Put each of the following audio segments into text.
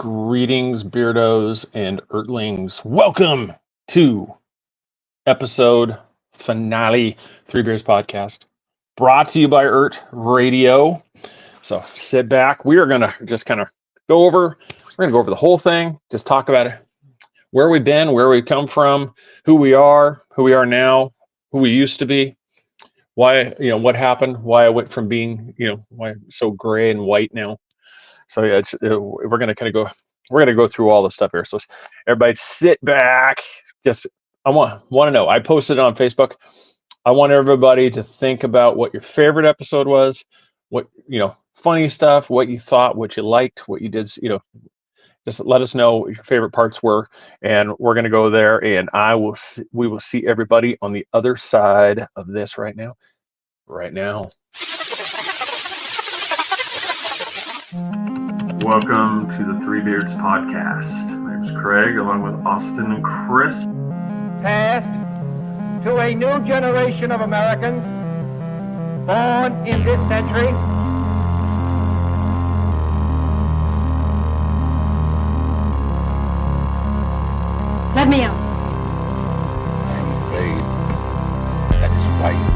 Greetings, beardos and earthlings. Welcome to episode finale, Three Beers Podcast, brought to you by Ert Radio. So sit back. We are going to just kind of go over, we're going to go over the whole thing, just talk about it, where we've been, where we've come from, who we are now, who we used to be, why, what happened, why I went from being, why I'm so gray and white now. So yeah, we're gonna kind of go. We're gonna go through all the stuff here. So everybody, sit back. I want to know. I posted it on Facebook. I want everybody to think about what your favorite episode was. What funny stuff. What you thought. What you liked. What you did. Just let us know what your favorite parts were, and we're gonna go there. And we will see everybody on the other side of this right now. Right now. Welcome to the Three Beards Podcast. My name's Craig, along with Austin and Chris. Passed to a new generation of Americans born in this century. Let me out. I'm afraid that is why.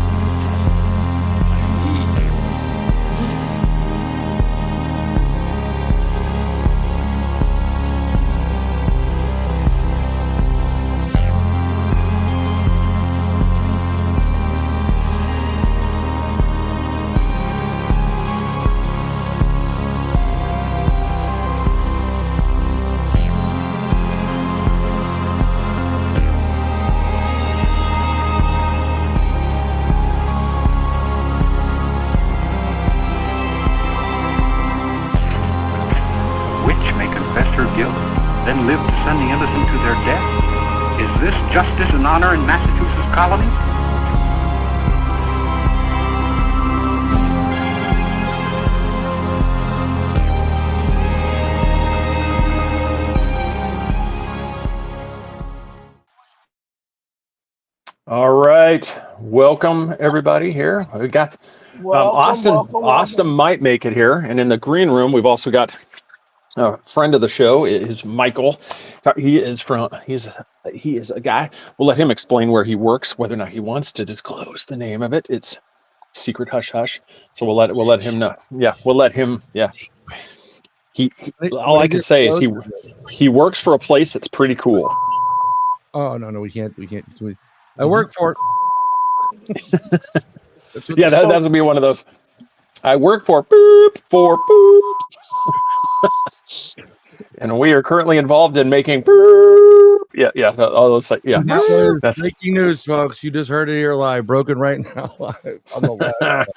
Then live to send the innocent to their death? Is this justice and honor in Massachusetts colony? All right, welcome everybody here. We got Austin. Austin might make it here, and in the green room we've also got a friend of the show is Michael. He is a guy. We'll let him explain where he works, whether or not he wants to disclose the name of it. It's secret hush hush. So we'll let him know. Yeah, we'll let him. Yeah. He all I can say is he works for a place that's pretty cool. Oh no, we can't. I work for. Yeah, that would be one of those. I work for boop. And we are currently involved in making all those That's breaking news, folks. You just heard it here live, broken right now live on the live.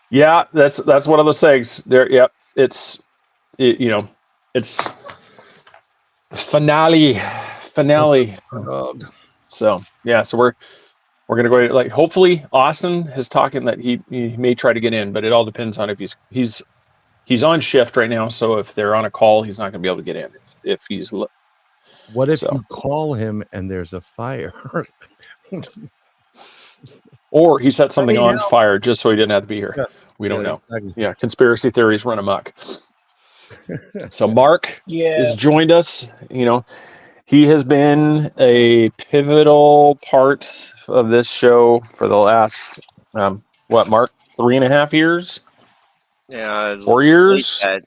Yeah, that's one of those things. There, yep. It's finale. So yeah, so we're gonna go hopefully Austin is talking that he may try to get in, but it all depends on if he's on shift right now, so if they're on a call, he's not going to be able to get in. If he's what if you call him and there's a fire? Or he set something on fire just so he didn't have to be here. Yeah. We don't know. Exactly. Yeah, conspiracy theories run amok. So Mark has joined us. He has been a pivotal part of this show for the last Mark, 3.5 years? Yeah, 4 years. At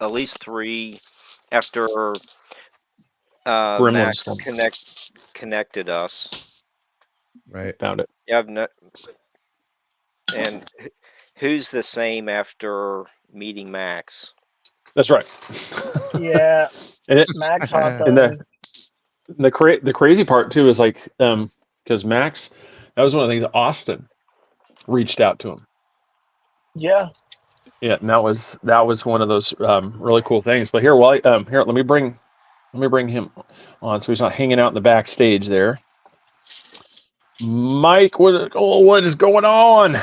least 3 after Max connected us. Right, found it. Yeah, and who's the same after meeting Max? That's right. Yeah, Max hostile. And the crazy part too is because Max, that was one of the things Austin reached out to him. Yeah, and that was one of those really cool things. But here, let me bring him on so he's not hanging out in the backstage there. Mike, what is going on?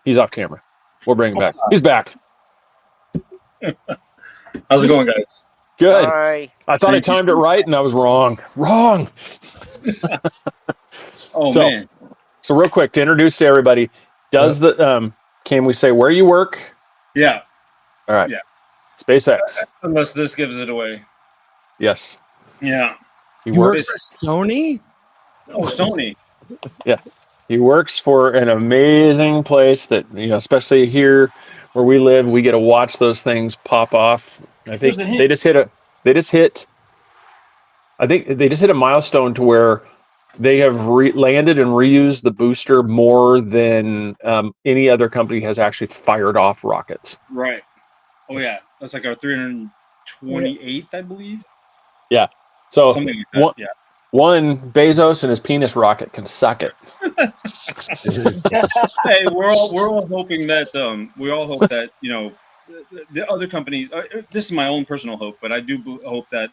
He's off camera. We'll bring him back. He's back. How's it going, guys? Good. Hi. I thought I timed it right, and I was wrong. Man. So real quick, to introduce to everybody, can we say where you work? Yeah. All right. Yeah. SpaceX. Unless this gives it away. Yes. Yeah. He You work works. for Sony? Oh, Sony. Yeah. He works for an amazing place that, especially here where we live, we get to watch those things pop off. I think Here's the hint. they just hit a milestone to where they have landed and reused the booster more than any other company has actually fired off rockets. Right. Oh, yeah. That's like our 328th, I believe. Yeah. So something like that. Yeah. One, Bezos and his penis rocket can suck it. Hey, we're all hoping that we all hope that the other companies. This is my own personal hope, but I do hope that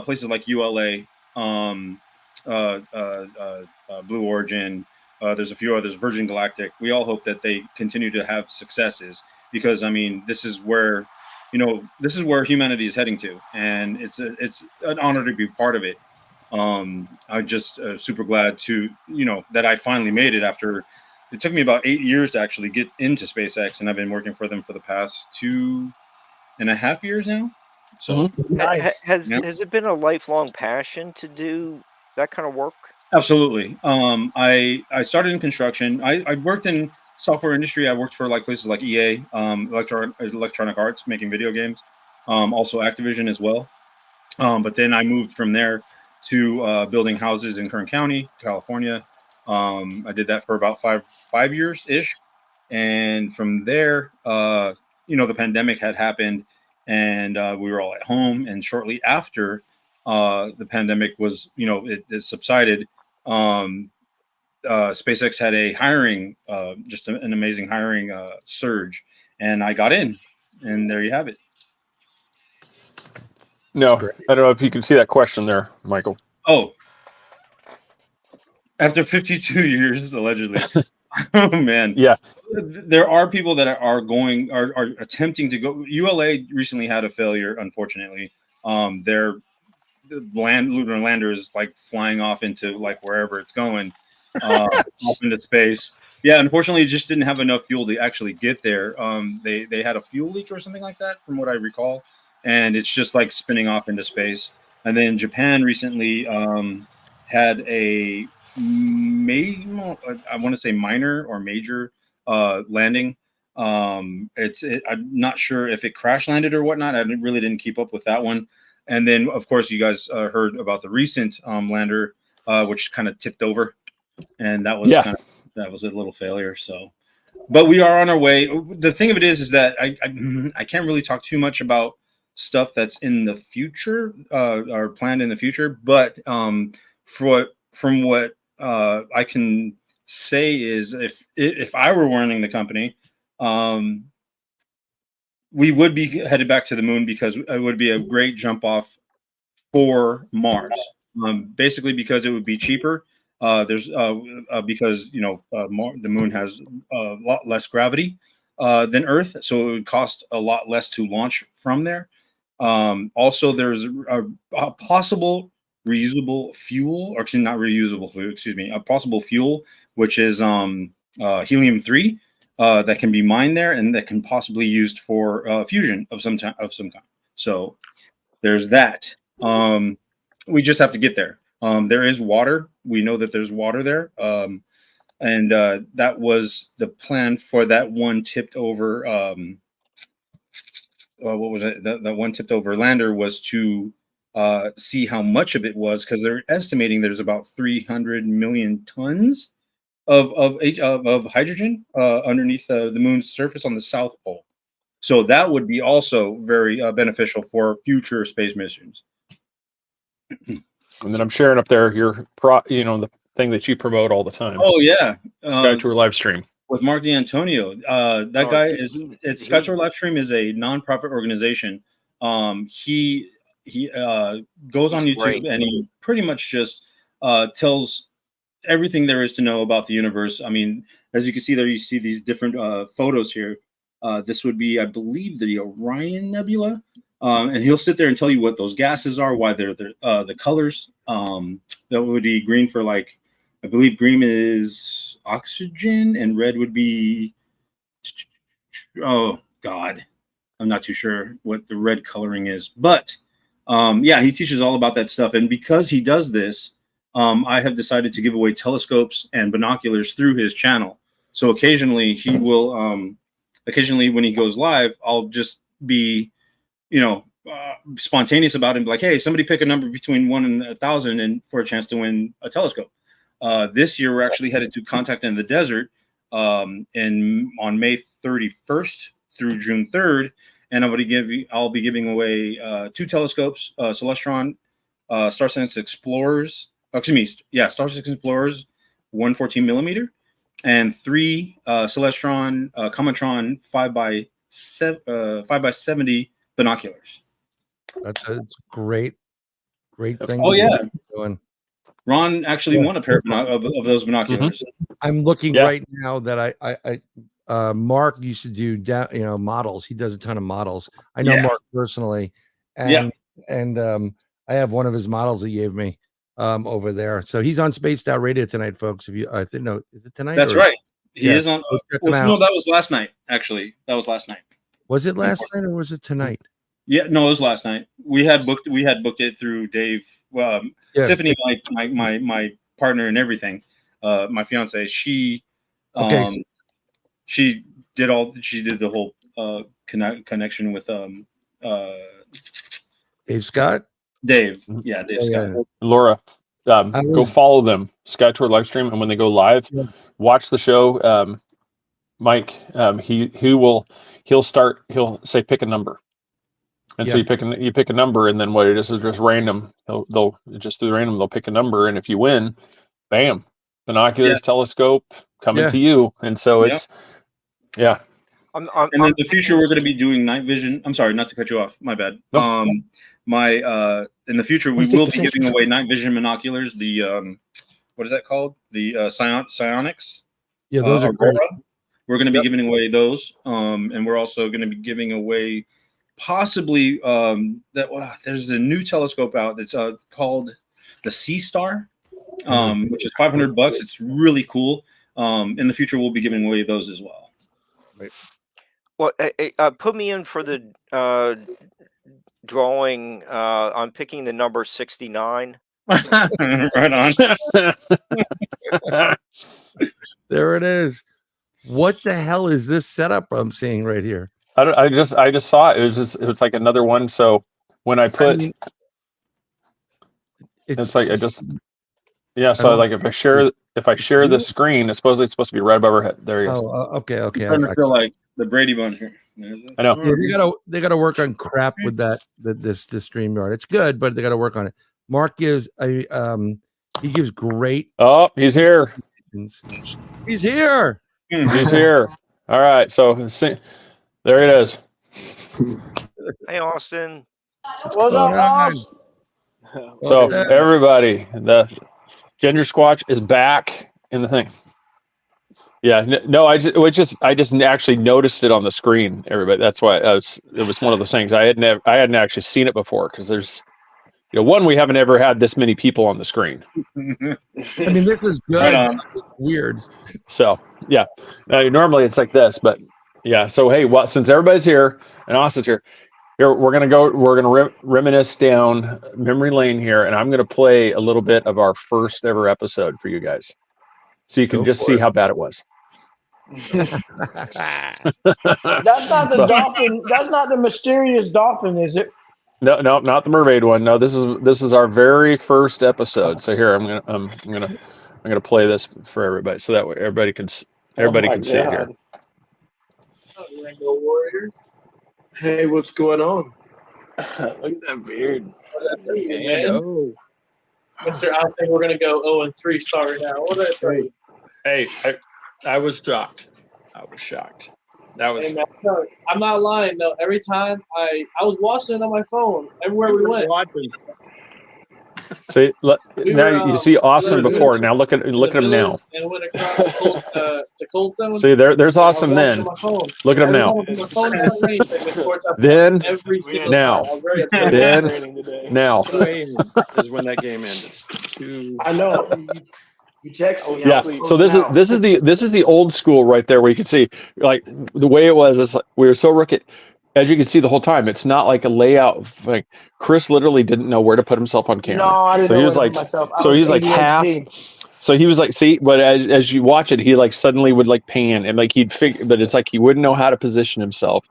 places like ULA, Blue Origin, there's a few others, Virgin Galactic. We all hope that they continue to have successes because this is where humanity is heading to, and it's an honor to be part of it. I'm just super glad to that I finally made it after it took me about 8 years to actually get into SpaceX, and I've been working for them for the past 2.5 years now. So Nice. Has it been a lifelong passion to do that kind of work? Absolutely. I started in construction. I worked in software industry. I worked for places like EA, Electronic Arts, making video games. Also Activision as well. But then I moved from there to building houses in Kern County, California. I did that for about five years ish, and from there, the pandemic had happened, and we were all at home. And shortly after the pandemic was, it subsided. SpaceX had a hiring, just an amazing hiring surge, and I got in, and there you have it. No, I don't know if you can see that question there, Michael. Oh, after 52 years, allegedly. Oh man, yeah. There are people that are attempting to go. ULA recently had a failure, unfortunately. Their lunar lander is flying off into wherever it's going, off into space. Yeah, unfortunately, it just didn't have enough fuel to actually get there. They had a fuel leak or something like that, from what I recall, and it's just spinning off into space. And then Japan recently had a I want to say minor or major landing. I'm not sure if it crash landed or whatnot. I really didn't keep up with that one. And then, of course, you guys heard about the recent lander, which kind of tipped over, and that was that was a little failure. So, but we are on our way. The thing of it is that I can't really talk too much about stuff that's in the future or planned in the future. But from what I can say is, if I were running the company, we would be headed back to the moon because it would be a great jump off for Mars. Basically, because it would be cheaper. Because the moon has a lot less gravity than Earth, so it would cost a lot less to launch from there. Also, there's a possible reusable fuel, or actually not reusable fuel, excuse me, a possible fuel, which is helium-3 that can be mined there and that can possibly used for fusion of some kind. So there's that. We just have to get there. There is water. We know that there's water there. And that was the plan for that one tipped over. What was it? That one tipped over lander was to see how much of it was, because they're estimating there's about 300 million tons of hydrogen underneath the moon's surface on the South Pole. So that would be also very beneficial for future space missions. And then I'm sharing up there the thing that you promote all the time. Oh yeah, Sky Tour live stream with Mark D'Antonio. That guy is. Sky Tour live stream is a nonprofit organization. He goes on YouTube, great. And he pretty much just tells everything there is to know about the universe. I mean, as you can see there, you see these different photos here. This would be, I believe, the Orion Nebula. And he'll sit there and tell you what those gases are, why they're the colors. That would be green for I believe green is oxygen, and red would be, oh God, I'm not too sure what the red coloring is, but yeah, he teaches all about that stuff. And because he does this, I have decided to give away telescopes and binoculars through his channel. So occasionally he will, occasionally when he goes live, I'll just be, spontaneous about it and be like, hey, somebody pick a number between 1 and 1,000 and for a chance to win a telescope. This year, we're actually headed to Contact in the Desert on May 31st through June 3rd. And I'll be giving away 2 telescopes, Celestron Star Sense Explorers, Star Sense Explorers 114 millimeter, and 3 Celestron Cometron 5x70 binoculars. That's a great thing. Oh yeah, doing. Ron actually won a pair of those binoculars. Mm-hmm. I'm looking right now that I Mark used to do models. He does a ton of models. I know Mark personally, and I have one of his models he gave me over there. So he's on Spaced Out Radio tonight, folks. If you is it tonight? That's right. He is on. No, that was last night. Actually, that was last night. Was it last night or was it tonight? Yeah, no, it was last night. We had booked it through Dave. Tiffany, my partner and everything. My fiance, she did the whole connection with Dave Scott. Dave Scott. Yeah. Laura, go follow them, Sky Tour live stream, and when they go live, watch the show. Mike, he'll say pick a number. And so you pick a number, and then what it is just random. They'll just through random, they'll pick a number, and if you win, bam, binoculars, telescope coming to you. And so it's and in the future we're going to be doing night vision. I'm sorry, not to cut you off. My bad. Nope. In the future we will be giving away night vision binoculars. The what is that called? The Psionics. Yeah, those are great. We're going to be giving away those, and we're also going to be giving away. Possibly there's a new telescope out that's called the Sea Star, which is $500. It's really cool. In the future, we'll be giving away those as well. Right. Well, put me in for the drawing. I'm picking the number 69. Right on. There it is. What the hell is this setup I'm seeing right here? I just saw it. It was like another one. So when I put, it's like So like if I share the screen, it's supposed to be right above our head. There you go. Okay. I'm trying to feel like the Brady Bunch here. I know. Yeah, they gotta work on crap with this StreamYard. It's good, but they gotta work on it. Mark gives he gives great. Oh, he's here. He's here. He's here. All right. So there it is. Hey, Austin. What's up, Austin? So everybody, the Ginger Squatch is back in the thing. Yeah, no, I just actually noticed it on the screen. Everybody, that's why it was one of those things I hadn't actually seen it before because there's, one, we haven't ever had this many people on the screen. I mean, this is good. Right, weird. So yeah, normally it's like this, but. Yeah. So hey, since everybody's here and Austin's here, we're gonna reminisce down memory lane here, and I'm gonna play a little bit of our first ever episode for you guys, so you can see how bad it was. That's not the dolphin. That's not the mysterious dolphin, is it? No, not the mermaid one. No, this is our very first episode. So here I'm gonna play this for everybody, so that way everybody can see it here. Rainbow Warriors. Hey, what's going on? Look at that beard. Mr. I think we're gonna go 0-3 sorry now. What did I tell you? Hey, I was shocked. That was. Hey, man, no, I'm not lying. No, every time I was watching it on my phone everywhere we went. See, now you see Austin before. Now look at him now. And went across to Coldstone. See, there's Austin then. Look at him now. Then now. Then now. Is when that game ended. I know. You text me. Yeah. So this is the old school right there where you can see like the way it was. It's like we were so rookie. as you can see the whole time, it's not like a layout. Like Chris literally didn't know where to put himself on camera. No, I didn't so know he where was to put like, myself. I so was he's like half. ADHD. So he was like, see, but as you watch it, he like suddenly would like pan and like he'd figure, but it's like he wouldn't know how to position himself.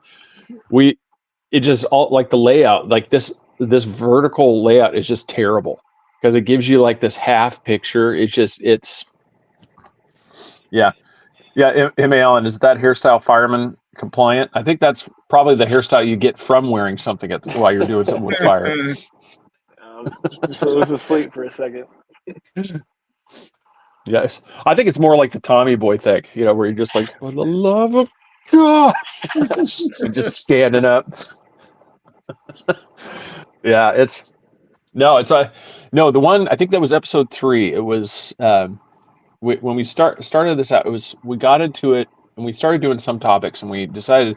It just all like the layout, like this vertical layout is just terrible because it gives you like this half picture. Yeah. M.A. Allen, is that hairstyle fireman compliant? I think that's probably the hairstyle you get from wearing something while you're doing something with fire. So it was asleep for a second. Yes. I think it's more like the Tommy Boy thing, where you're just like, for the love of God, and just standing up. Yeah, the one, I think that was episode 3. It was, when we started this out, we got into it and we started doing some topics and we decided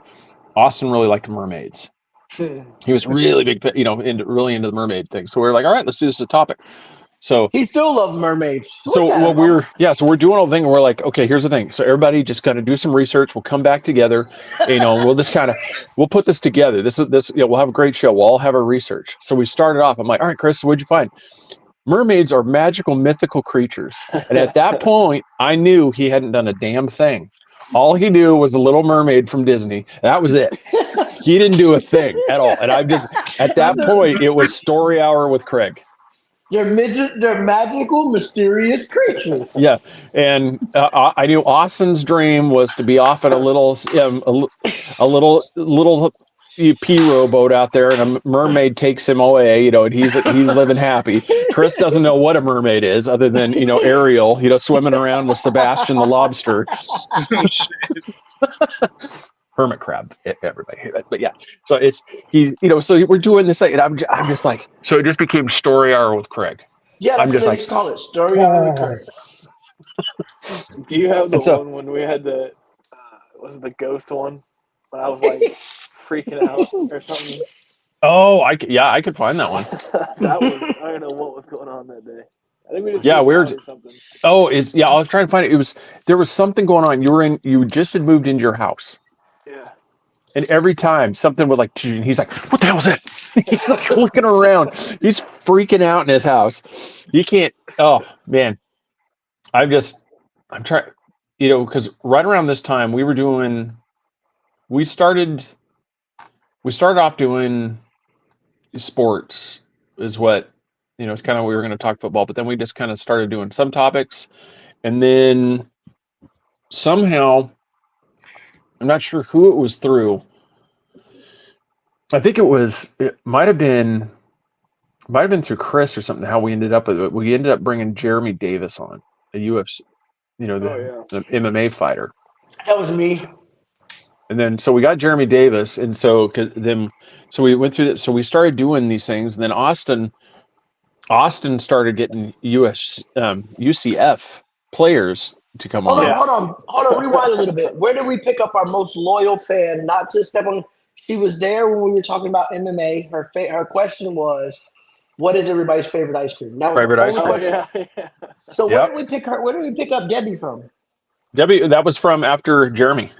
Austin really liked mermaids. He was really big, really into the mermaid thing. So we were like, all right, let's do this as a topic. So He still loved mermaids. so we're doing all the thing and we're like, okay, here's the thing. So everybody just got to do some research. We'll come back together, we'll put this together. We'll have a great show. We'll all have our research. So we started off. I'm like, all right, Chris, what'd you find? Mermaids are magical, mythical creatures. And at that point, I knew he hadn't done a damn thing. All he knew was a Little Mermaid from Disney. That was it. He didn't do a thing at all. And at that point, it was story hour with Craig. They're magical, mysterious creatures. Yeah, and I knew Austin's dream was to be off at a little P rowboat out there, and a mermaid takes him away. And he's living happy. Chris doesn't know what a mermaid is, other than Ariel, swimming around with Sebastian the lobster. Hermit crab, everybody. But yeah, so so we're doing this thing, and I'm just like, so it just became story hour with Craig. Yeah, that's what they call it, story hour with Craig. Do you have the one when we had the was it the ghost one? When I was like freaking out or something. Oh, I could find that one. That was, I don't know what was going on that day. I think we just we were. or something. Oh, I was trying to find it. There was something going on. You just had moved into your house. Yeah. And every time something would like, he's like, what the hell is that? He's like looking around. He's freaking out in his house. You can't. Oh man, I'm trying. Because right around this time we started off doing sports is what, it's kind of, we were going to talk football, but then we just kind of started doing some topics. And then somehow, I'm not sure who it was through. I think it might have been through Chris or something, how we ended up with it. We ended up bringing Jeremy Davis on, a UFC, the MMA fighter. That was me. And then, so we got Jeremy Davis, and so we went through that. So we started doing these things, and then Austin started getting UCF players to come on. Hold on, rewind a little bit. Where did we pick up our most loyal fan? Not to step on. She was there when we were talking about MMA. Her question was, "What is everybody's favorite ice cream?" That was favorite ice cream. Yeah. So where did we pick her? Where did we pick up Debbie from? Debbie, that was from after Jeremy.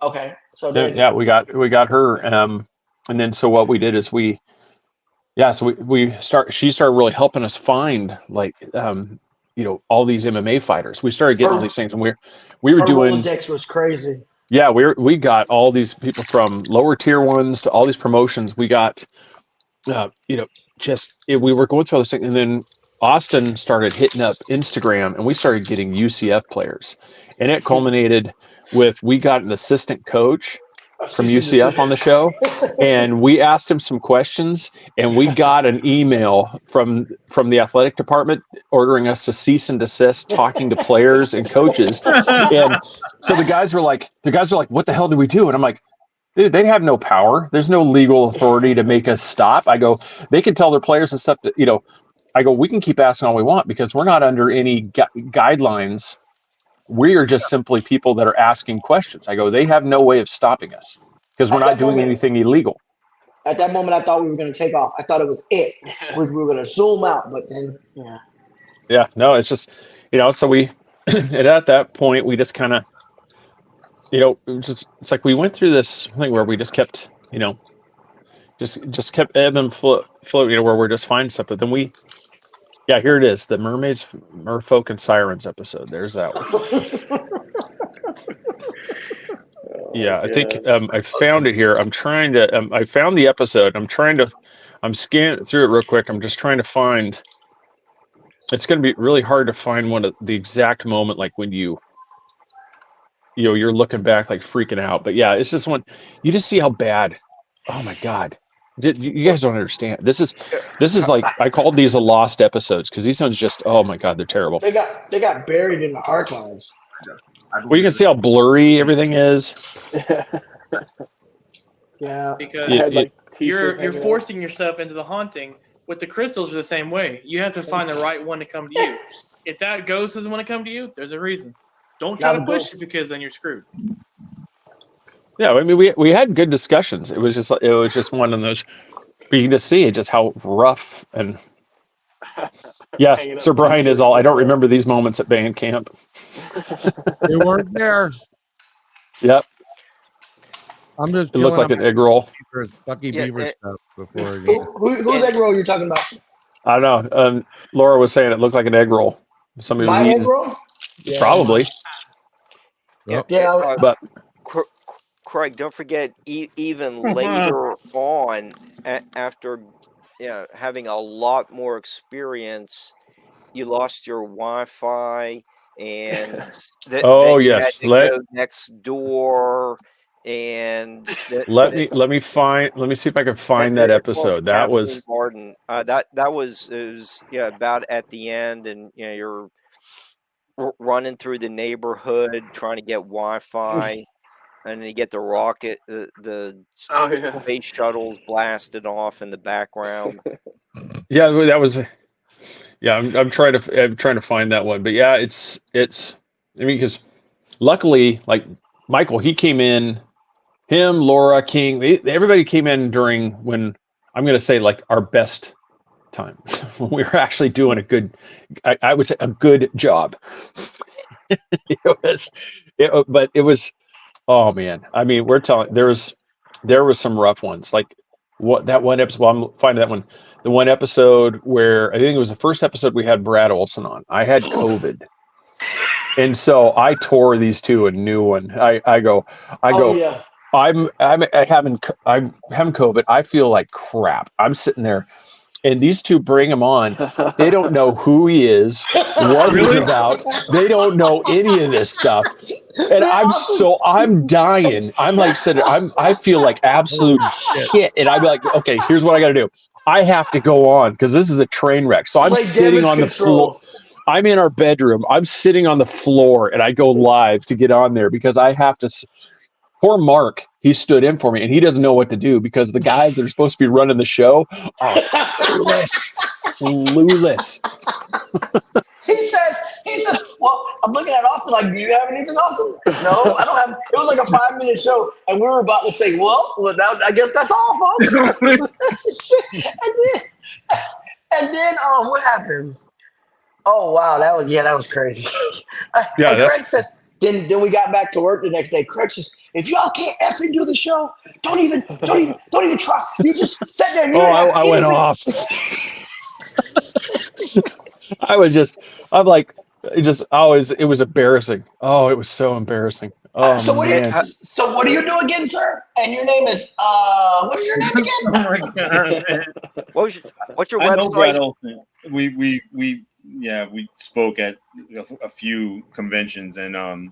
Okay, so we got her, and then so what we did is she started really helping us find all these MMA fighters. We started getting all these things, and we were doing. Rolodex was crazy. Yeah, we got all these people from lower tier ones to all these promotions. We got, we were going through all this thing, and then Austin started hitting up Instagram, and we started getting UCF players, and it culminated with, we got an assistant coach from UCF on the show, and we asked him some questions, and we got an email from the athletic department ordering us to cease and desist talking to players and coaches. And so the guys were like, what the hell do we do? And I'm like, dude, they have no power. There's no legal authority to make us stop. I go, they can tell their players and stuff that, I go, we can keep asking all we want because we're not under any guidelines. We are just simply people that are asking questions. I go, they have no way of stopping us because we're not doing anything illegal. At that moment, I thought we were going to take off. I thought it was it. We were going to zoom out, but then, yeah. Yeah, no, it's just, so we, and at that point, we just kind of, it's like we went through this thing where we just kept you know, just kept ebb and float, where we're just finding stuff. But then here it is, the mermaids, merfolk, and sirens episode. There's that one. Yeah, I think I found it here. I'm trying to. I found the episode. I'm scanning through it real quick. I'm just trying to find. It's going to be really hard to find one of the exact moment, like when you're looking back, like freaking out. But yeah, it's just one. You just see how bad. Oh my God, you guys don't understand. This is like, I called these the lost episodes because these ones just, oh my God, they're terrible. They got buried in the archives. Well, you can see how blurry everything is. Yeah, because you're forcing yourself into the haunting. With the crystals, are the same way. You have to find the right one to come to you. If that ghost doesn't want to come to you, there's a reason. Don't try to push it because then you're screwed. Yeah, I mean, we had good discussions. It was just one of those. But you can just see just how rough and. Yeah, Sir Brian is all. I don't remember these moments at band camp. You weren't there. Yep. I'm just. It looked like an egg roll. Bucky Beaver stuff before. Whose egg roll you're talking about? I don't know. Laura was saying it looked like an egg roll. Somebody was eating. Egg roll? Yeah. Probably. Yeah. But Craig, don't forget, even later on, after having a lot more experience, you lost your Wi-Fi, and you had to go next door. And let me see if I can find that episode. That was Martin. That was about at the end, and you're running through the neighborhood trying to get Wi-Fi, and then you get the rocket, the space shuttles blasted off in the background. Yeah, that was. Yeah, I'm trying to find that one, but yeah, it's. I mean, because luckily, like Michael, he came in. Him, Laura, King, everybody came in during when I'm going to say like our best time when we were actually doing a good, I would say a good job. But it was, oh man. I mean, we're telling, there was some rough ones. Like that one episode. Well, I'm finding that one. The one episode where I think it was the first episode we had Brad Olson on. I had COVID. And so I tore these two a new one. I go. Yeah. I'm having COVID. I feel like crap. I'm sitting there, and these two bring him on. They don't know who he is, what he's about. They don't know any of this stuff, and I'm dying. I'm like I feel like absolute shit, and I'd be like, okay, here's what I got to do. I have to go on because this is a train wreck. So I'm sitting on the floor. I'm in our bedroom. I'm sitting on the floor, and I go live to get on there because I have to. Poor Mark, he stood in for me, and he doesn't know what to do because the guys that are supposed to be running the show are clueless. He says, well, I'm looking at Austin like, do you have anything, Austin? No, I don't have. It was like a 5-minute show, and we were about to say, well, I guess that's all, folks. and then what happened? Oh, wow, that was crazy. Craig says, Then we got back to work the next day. Craig says, if y'all can't effing do the show, don't even try. You just sit there and I went off. It was embarrassing. Oh, it was so embarrassing. Oh, so what do you do again, sir? And your name is what is your name again? Oh my God. What's your website? We spoke at a few conventions, and I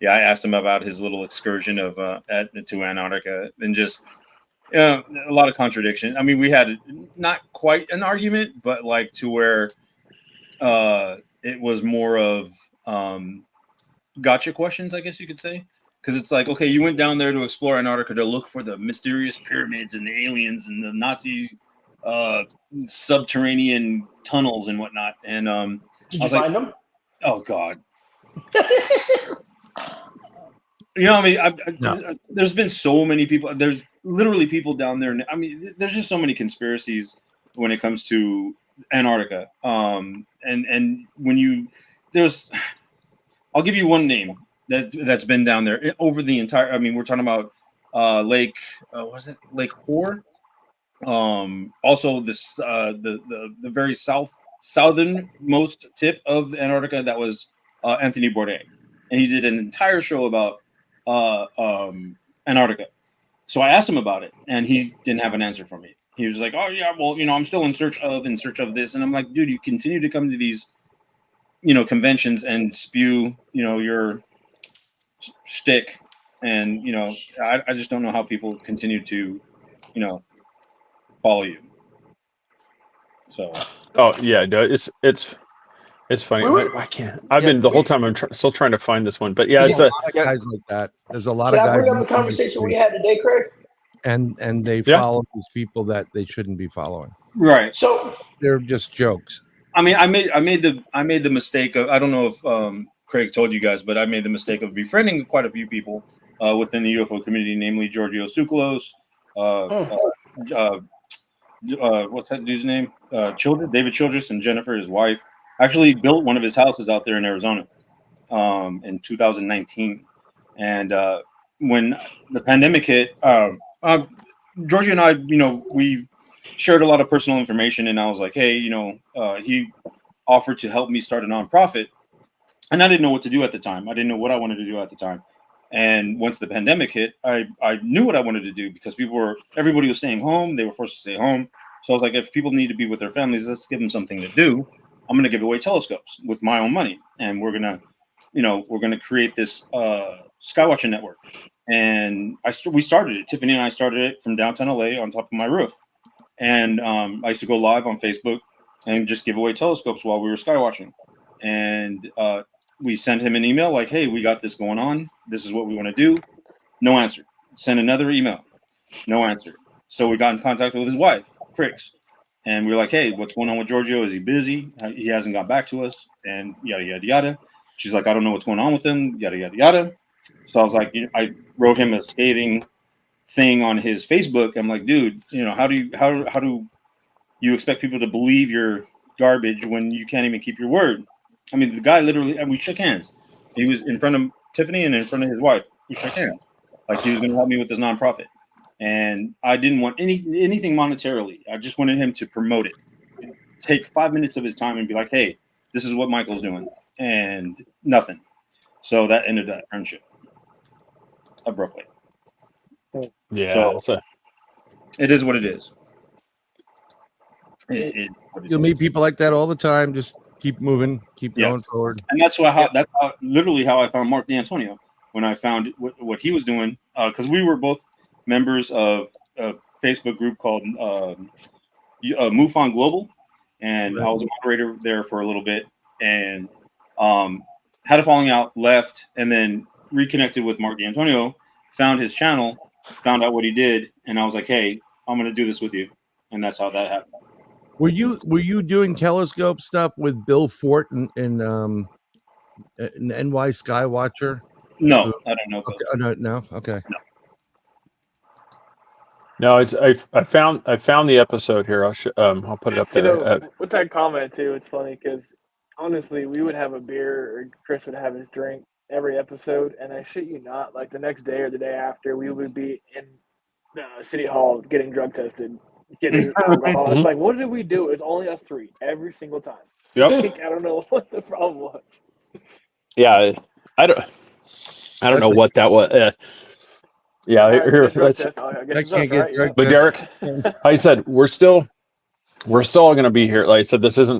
asked him about his little excursion to Antarctica, and just a lot of contradiction. I mean, we had not quite an argument, but like to where it was more of gotcha questions, I guess you could say, because it's like, okay, you went down there to explore Antarctica to look for the mysterious pyramids and the aliens and the Nazi subterranean tunnels and whatnot, and did you find them? Oh God. I mean, there's been so many people. There's literally people down there. I mean, there's just so many conspiracies when it comes to Antarctica. And when I'll give you one name that's been down there over the entire. I mean, we're talking about Lake was it Lake Hoare? Also this the very southernmost tip of Antarctica, that was Anthony Bourdain, and he did an entire show about Antarctica. So I asked him about it, and he didn't have an answer for me. He was like, "Oh yeah, well, I'm still in search of this," and I'm like, "Dude, you continue to come to these, conventions and spew, your shtick, and I just don't know how people continue to, follow you." So. Oh yeah, it's funny. I can't. I've been the whole time. I'm still trying to find this one, but yeah, there's a lot of guys like that. There's a lot Can of I guys. bring up a conversation we had today, Craig? And they follow these people that they shouldn't be following. Right. So they're just jokes. I mean, I made the mistake of, I don't know if Craig told you guys, but I made the mistake of befriending quite a few people within the UFO community, namely Giorgio Tsoukalos, what's that dude's name? David Childress, and Jennifer, his wife, actually built one of his houses out there in Arizona in 2019. And when the pandemic hit, Georgia and I, we shared a lot of personal information, and I was like, hey, he offered to help me start a nonprofit, and I didn't know what to do at the time. I didn't know what I wanted to do at the time. And once the pandemic hit, I knew what I wanted to do, because everybody was staying home. They were forced to stay home. So I was like, if people need to be with their families, let's give them something to do. I'm going to give away telescopes with my own money. And we're going to create this Skywatcher network. And we started it. Tiffany and I started it from downtown LA on top of my roof. And I used to go live on Facebook and just give away telescopes while we were skywatching. And we sent him an email like, hey, we got this going on. This is what we want to do. No answer. Send another email. No answer. So we got in contact with his wife, Crix. And we were like, hey, what's going on with Giorgio? Is he busy? He hasn't got back to us. And yada, yada, yada. She's like, I don't know what's going on with him. Yada, yada, yada. So I was like, I wrote him a scathing thing on his Facebook. I'm like, dude, how do you expect people to believe your garbage when you can't even keep your word? I mean, the guy literally, and we shook hands. He was in front of Tiffany and in front of his wife. We shook hands. Like, he was going to help me with this nonprofit. And I didn't want anything monetarily. I just wanted him to promote it. Take 5 minutes of his time and be like, hey, this is what Michael's doing. And nothing. So that ended that friendship abruptly. Yeah. So it is what it is. You'll meet people like that all the time. Just keep moving, keep going forward. And that's literally how I found Mark D'Antonio, when I found what he was doing, because we were both members of a Facebook group called MUFON Global, and I was a moderator there for a little bit, and had a falling out, left, and then reconnected with Mark D'Antonio, found his channel, found out what he did, and I was like, hey, I'm going to do this with you. And that's how that happened. Were you doing telescope stuff with Bill Fort in NY Skywatcher? No, I don't know. Okay. No. Okay. No, it's I found the episode here. I'll put it up there. With that comment too, it's funny because honestly, we would have a beer, or Chris would have his drink every episode, and I shit you not, like the next day or the day after, we would be in City Hall getting drug tested, getting alcohol. It's like, what did we do? It was only us three every single time. Yep. I don't know what the problem was. Yeah, I don't know what that was. Yeah, here. Let's. But Derek, like I said, we're still going to be here. Like I said, this is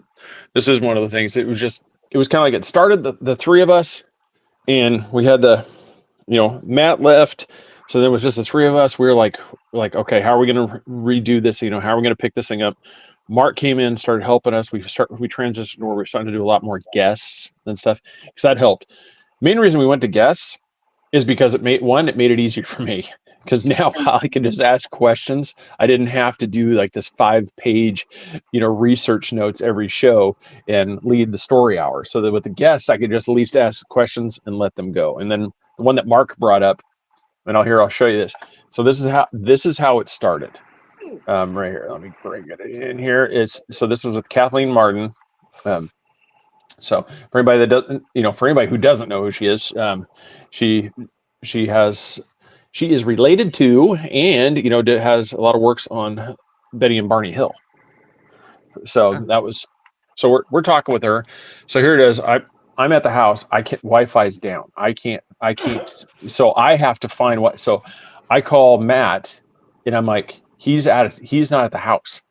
one of the things. It was kind of like it started the three of us, and we had Matt left, so then it was just the three of us. We were like, okay, how are we going to redo this? How are we going to pick this thing up? Mark came in, started helping us. We transitioned where we're starting to do a lot more guests and stuff, because that helped. Main reason we went to guests is because it made it easier for me, because now I can just ask questions. I didn't have to do like this 5-page, research notes every show and lead the story hour. So that with the guests, I could just at least ask questions and let them go. And then the one that Mark brought up, and I'll show you this. So this is how it started. Right here. Let me bring it in here. This is with Kathleen Martin. So for anybody that doesn't, for anybody who doesn't know who she is, she has she is related to, and has a lot of works on Betty and Barney Hill. So we're talking with her. So here it is. I'm at the house. I can't. Wi-Fi's down. I can't. So I have to find what. So I call Matt, and I'm like, he's not at the house.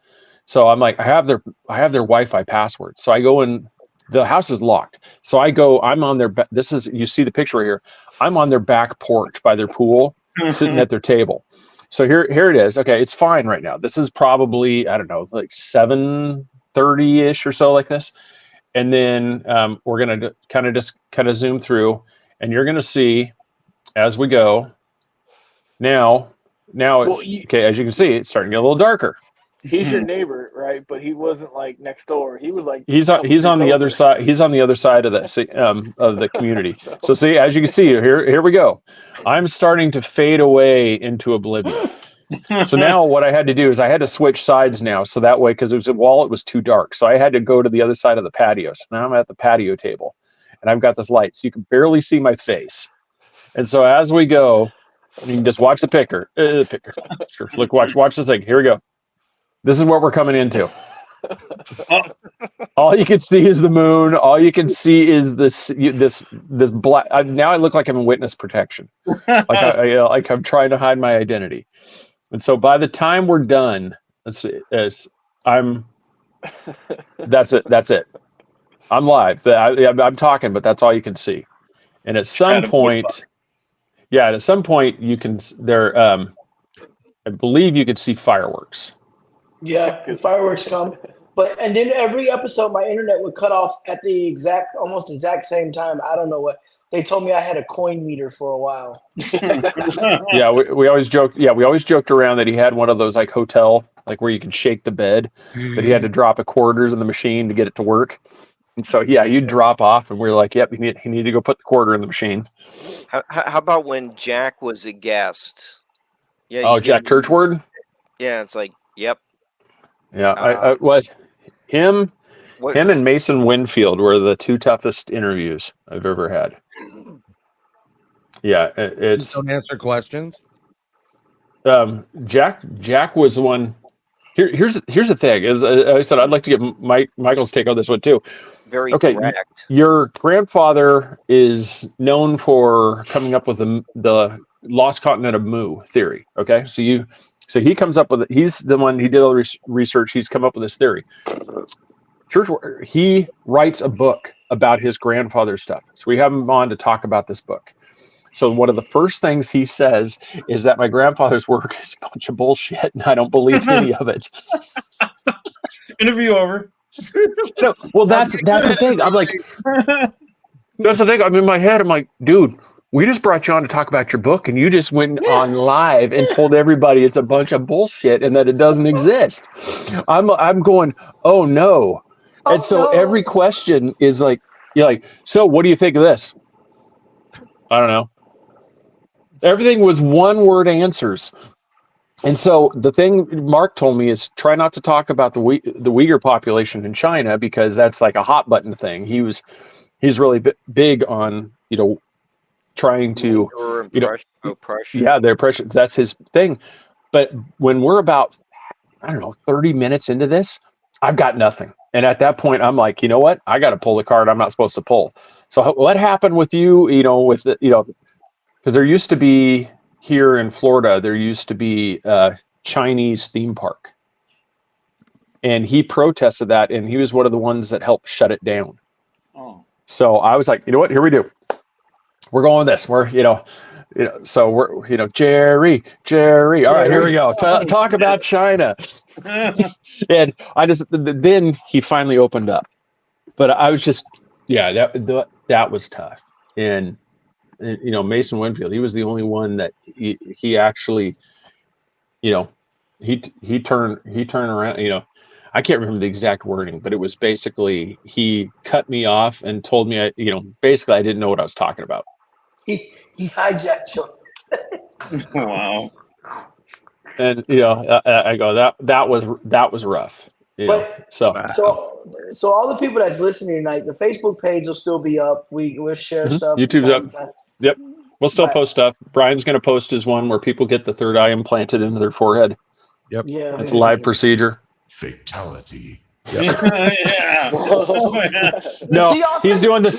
So I'm like, I have their Wi-Fi password. So I go in. The house is locked. So I'm on their. This is, you see the picture right here. I'm on their back porch by their pool, sitting at their table. So here it is. Okay, it's fine right now. This is probably, I don't know, like 7:30-ish or so, like this. And then we're gonna kind of zoom through, and you're gonna see as we go. Now it's okay. As you can see, it's starting to get a little darker. He's your neighbor, right? But he wasn't like next door. He was like he's on the other side. He's on the other side of the community. So see, as you can see here we go. I'm starting to fade away into oblivion. So now what I had to do is I had to switch sides now, so that way, because it was too dark, so I had to go to the other side of the patio. So now I'm at the patio table, and I've got this light, so you can barely see my face. And so as we go, you can just watch the picture. Sure. Look, watch this thing. Here we go. This is what we're coming into. All you can see is the moon. All you can see is this black. Now I look like I'm in witness protection, like I'm trying to hide my identity. And so by the time we're done, that's it. That's it. I'm live. I'm talking, but that's all you can see. And at some point, you can I believe you could see fireworks. Yeah, the fireworks come. And then every episode, my internet would cut off at the almost exact same time. I don't know what. They told me I had a coin meter for a while. Yeah, we always joked. Yeah, we always joked around that he had one of those like hotel, like where you can shake the bed, but he had to drop a quarters in the machine to get it to work. And so you'd drop off, and we were like, "Yep, he needed to go put the quarter in the machine." How about when Jack was a guest? Yeah. Oh, Jack Churchward. Yeah, it's like, yep. Yeah, him and Mason Winfield were the two toughest interviews I've ever had. Yeah, it's don't answer questions. Jack was the one. Here's the thing. As I said, I'd like to get Michael's take on this one too. Very direct. Your grandfather is known for coming up with the lost continent of Mu theory. Okay, so he comes up with it. He's the one. He did all the research. He's come up with this theory. He writes a book about his grandfather's stuff. So we have him on to talk about this book. So one of the first things he says is that my grandfather's work is a bunch of bullshit, and I don't believe any of it. Interview over. Well, that's the thing. I'm like, that's the thing. I'm in my head. I'm like, dude, we just brought you on to talk about your book, and you just went on live and told everybody it's a bunch of bullshit and that it doesn't exist. I'm going, oh no. And so every question is like, you're like, so what do you think of this? I don't know. Everything was one word answers. And so the thing Mark told me is try not to talk about the Uyghur population in China, because that's like a hot button thing. He's really big on, trying to, oppression. Yeah, their oppression. That's his thing. But when we're about, 30 minutes into this, I've got nothing. And at that point, I'm like, you know what? I got to pull the card I'm not supposed to pull. So what happened with you, because there used to be here in Florida, there used to be a Chinese theme park. And he protested that, and he was one of the ones that helped shut it down. Oh. So I was like, you know what? Here we do. We're going with this. We're, so we're, Jerry. All right, here we go. Talk about China. And then he finally opened up. But I was just, that was tough. And, Mason Winfield, he was the only one that he actually, he turned around, I can't remember the exact wording, but it was basically he cut me off and told me, basically I didn't know what I was talking about. He hijacked you. Wow. And I go that was rough. So all the people that's listening tonight, the Facebook page will still be up. We'll share stuff. YouTube's up. Yep. We'll still post stuff. Brian's going to post his one where people get the third eye implanted into their forehead. Yep. Yeah. It's a live procedure. Fatality. Yep. Yeah. No, See, Austin? he's doing this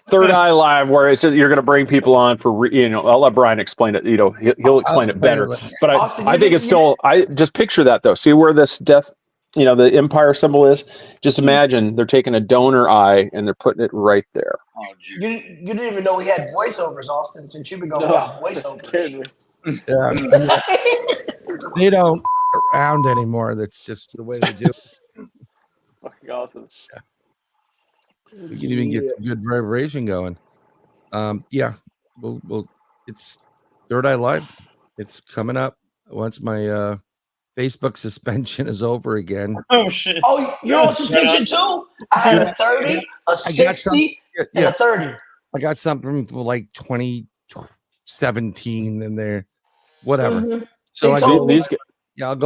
third eye live where it's you're going to bring people on for I'll let Brian explain it. He'll explain it better. But Austin, I think it's still. I just picture that though. See where this death, the empire symbol is. Just imagine they're taking a donor eye and they're putting it right there. Oh, geez. You didn't even know we had voiceovers, Austin. Since you've been going about voiceovers. Yeah. They don't around anymore. That's just the way they do it. Fucking awesome. Yeah. We can even get some good vibration going. Yeah. We'll it's Third Eye Live. It's coming up once my Facebook suspension is over again. Oh shit. Oh, you're on suspension too? I had a 30, a 60, and a 30. I got something from like 2017 in there. Whatever. Mm-hmm. So I'll go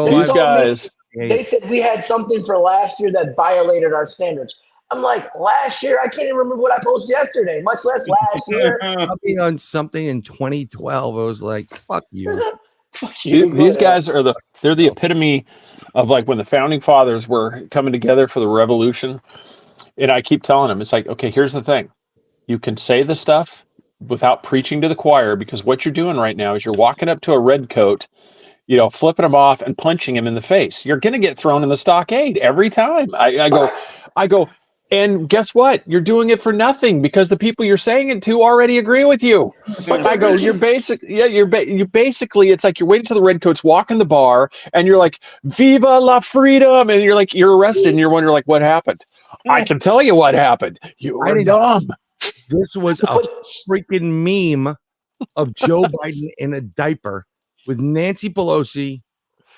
these live. guys. They said we had something for last year that violated our standards. I'm like, last year? I can't even remember what I posted yesterday, much less last year. I'll be on something in 2012. I was like, fuck you. Fuck you. These guys are they're the epitome of like when the founding fathers were coming together for the revolution. And I keep telling them, it's like, okay, here's the thing. You can say the stuff without preaching to the choir, because what you're doing right now is you're walking up to a red coat, flipping him off and punching him in the face. You're going to get thrown in the stockade every time. I go, and guess what? You're doing it for nothing because the people you're saying it to already agree with you. I go, you're basically, it's like you're waiting till the redcoats walk in the bar and you're like, "Viva la freedom!" And you're like, you're arrested and you're wondering like, what happened? I can tell you what happened. You were dumb. This was a freaking meme of Joe Biden in a diaper with Nancy Pelosi,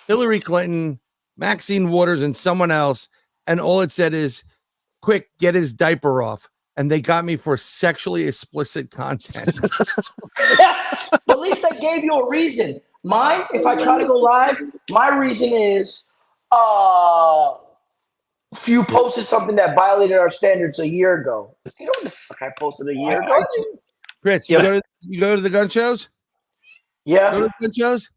Hillary Clinton, Maxine Waters, and someone else. And all it said is, "Quick, get his diaper off." And they got me for sexually explicit content. But at least they gave you a reason. Mine, if I try to go live, my reason is you posted something that violated our standards a year ago. You know what the fuck I posted a year ago? Chris, you go to the gun shows? Yeah. Go to the gun shows?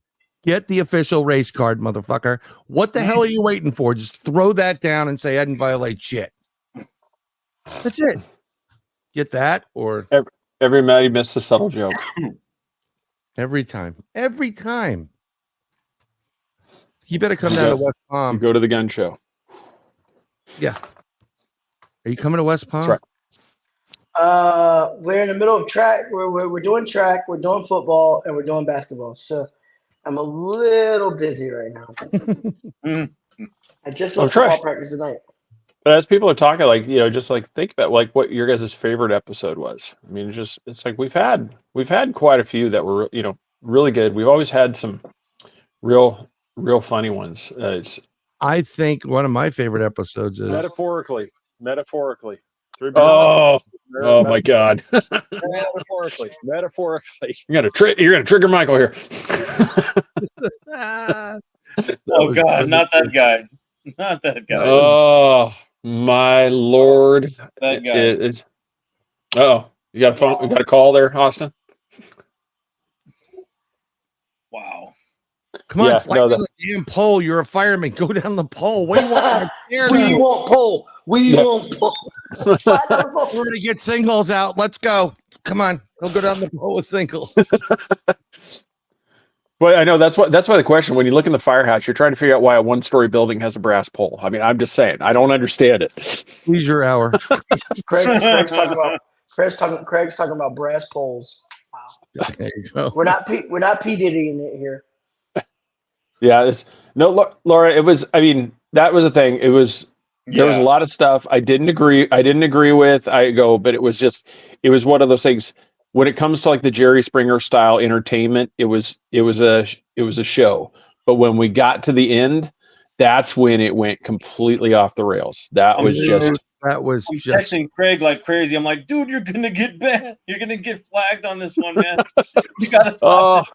Get the official race card, motherfucker. What the hell are you waiting for? Just throw that down and say I didn't violate shit. That's it. Get that or everybody missed the subtle joke. Every time. You better come down to West Palm. You go to the gun show. Yeah. Are you coming to West Palm? That's right. We're in the middle of track. We're doing track. We're doing football, and we're doing basketball. So I'm a little busy right now. I just left football practice tonight. But as people are talking, like just like think about like what your guys' favorite episode was. I mean, it's like we've had quite a few that were really good. We've always had some real funny ones. I think one of my favorite episodes is metaphorically. Oh my God! metaphorically. You're gonna trigger Michael here. Oh God, not that guy. Not that guy. Oh my Lord! That guy. You got a phone? You got a call there, Austin? Wow. Come on, slide down the damn pole. You're a fireman. Go down the pole. What do you want? We won't pull. We won't pull. Slide down the pole. We're gonna get singles out. Let's go. Come on. We'll go down the pole with singles. Well, I know that's why the question, when you look in the fire hatch, you're trying to figure out why a one-story building has a brass pole. I mean, I'm just saying, I don't understand it. Leisure hour. Craig's talking about brass poles. Wow. There you go. We're not P Diddy in it here. Yeah, Laura. It was. I mean, that was a thing. It was. There was a lot of stuff I didn't agree with. But it was one of those things. When it comes to like the Jerry Springer style entertainment, it was a show. But when we got to the end, that's when it went completely off the rails. I'm texting Craig like crazy. I'm like, dude, you're gonna get banned. You're gonna get flagged on this one, man. You gotta stop this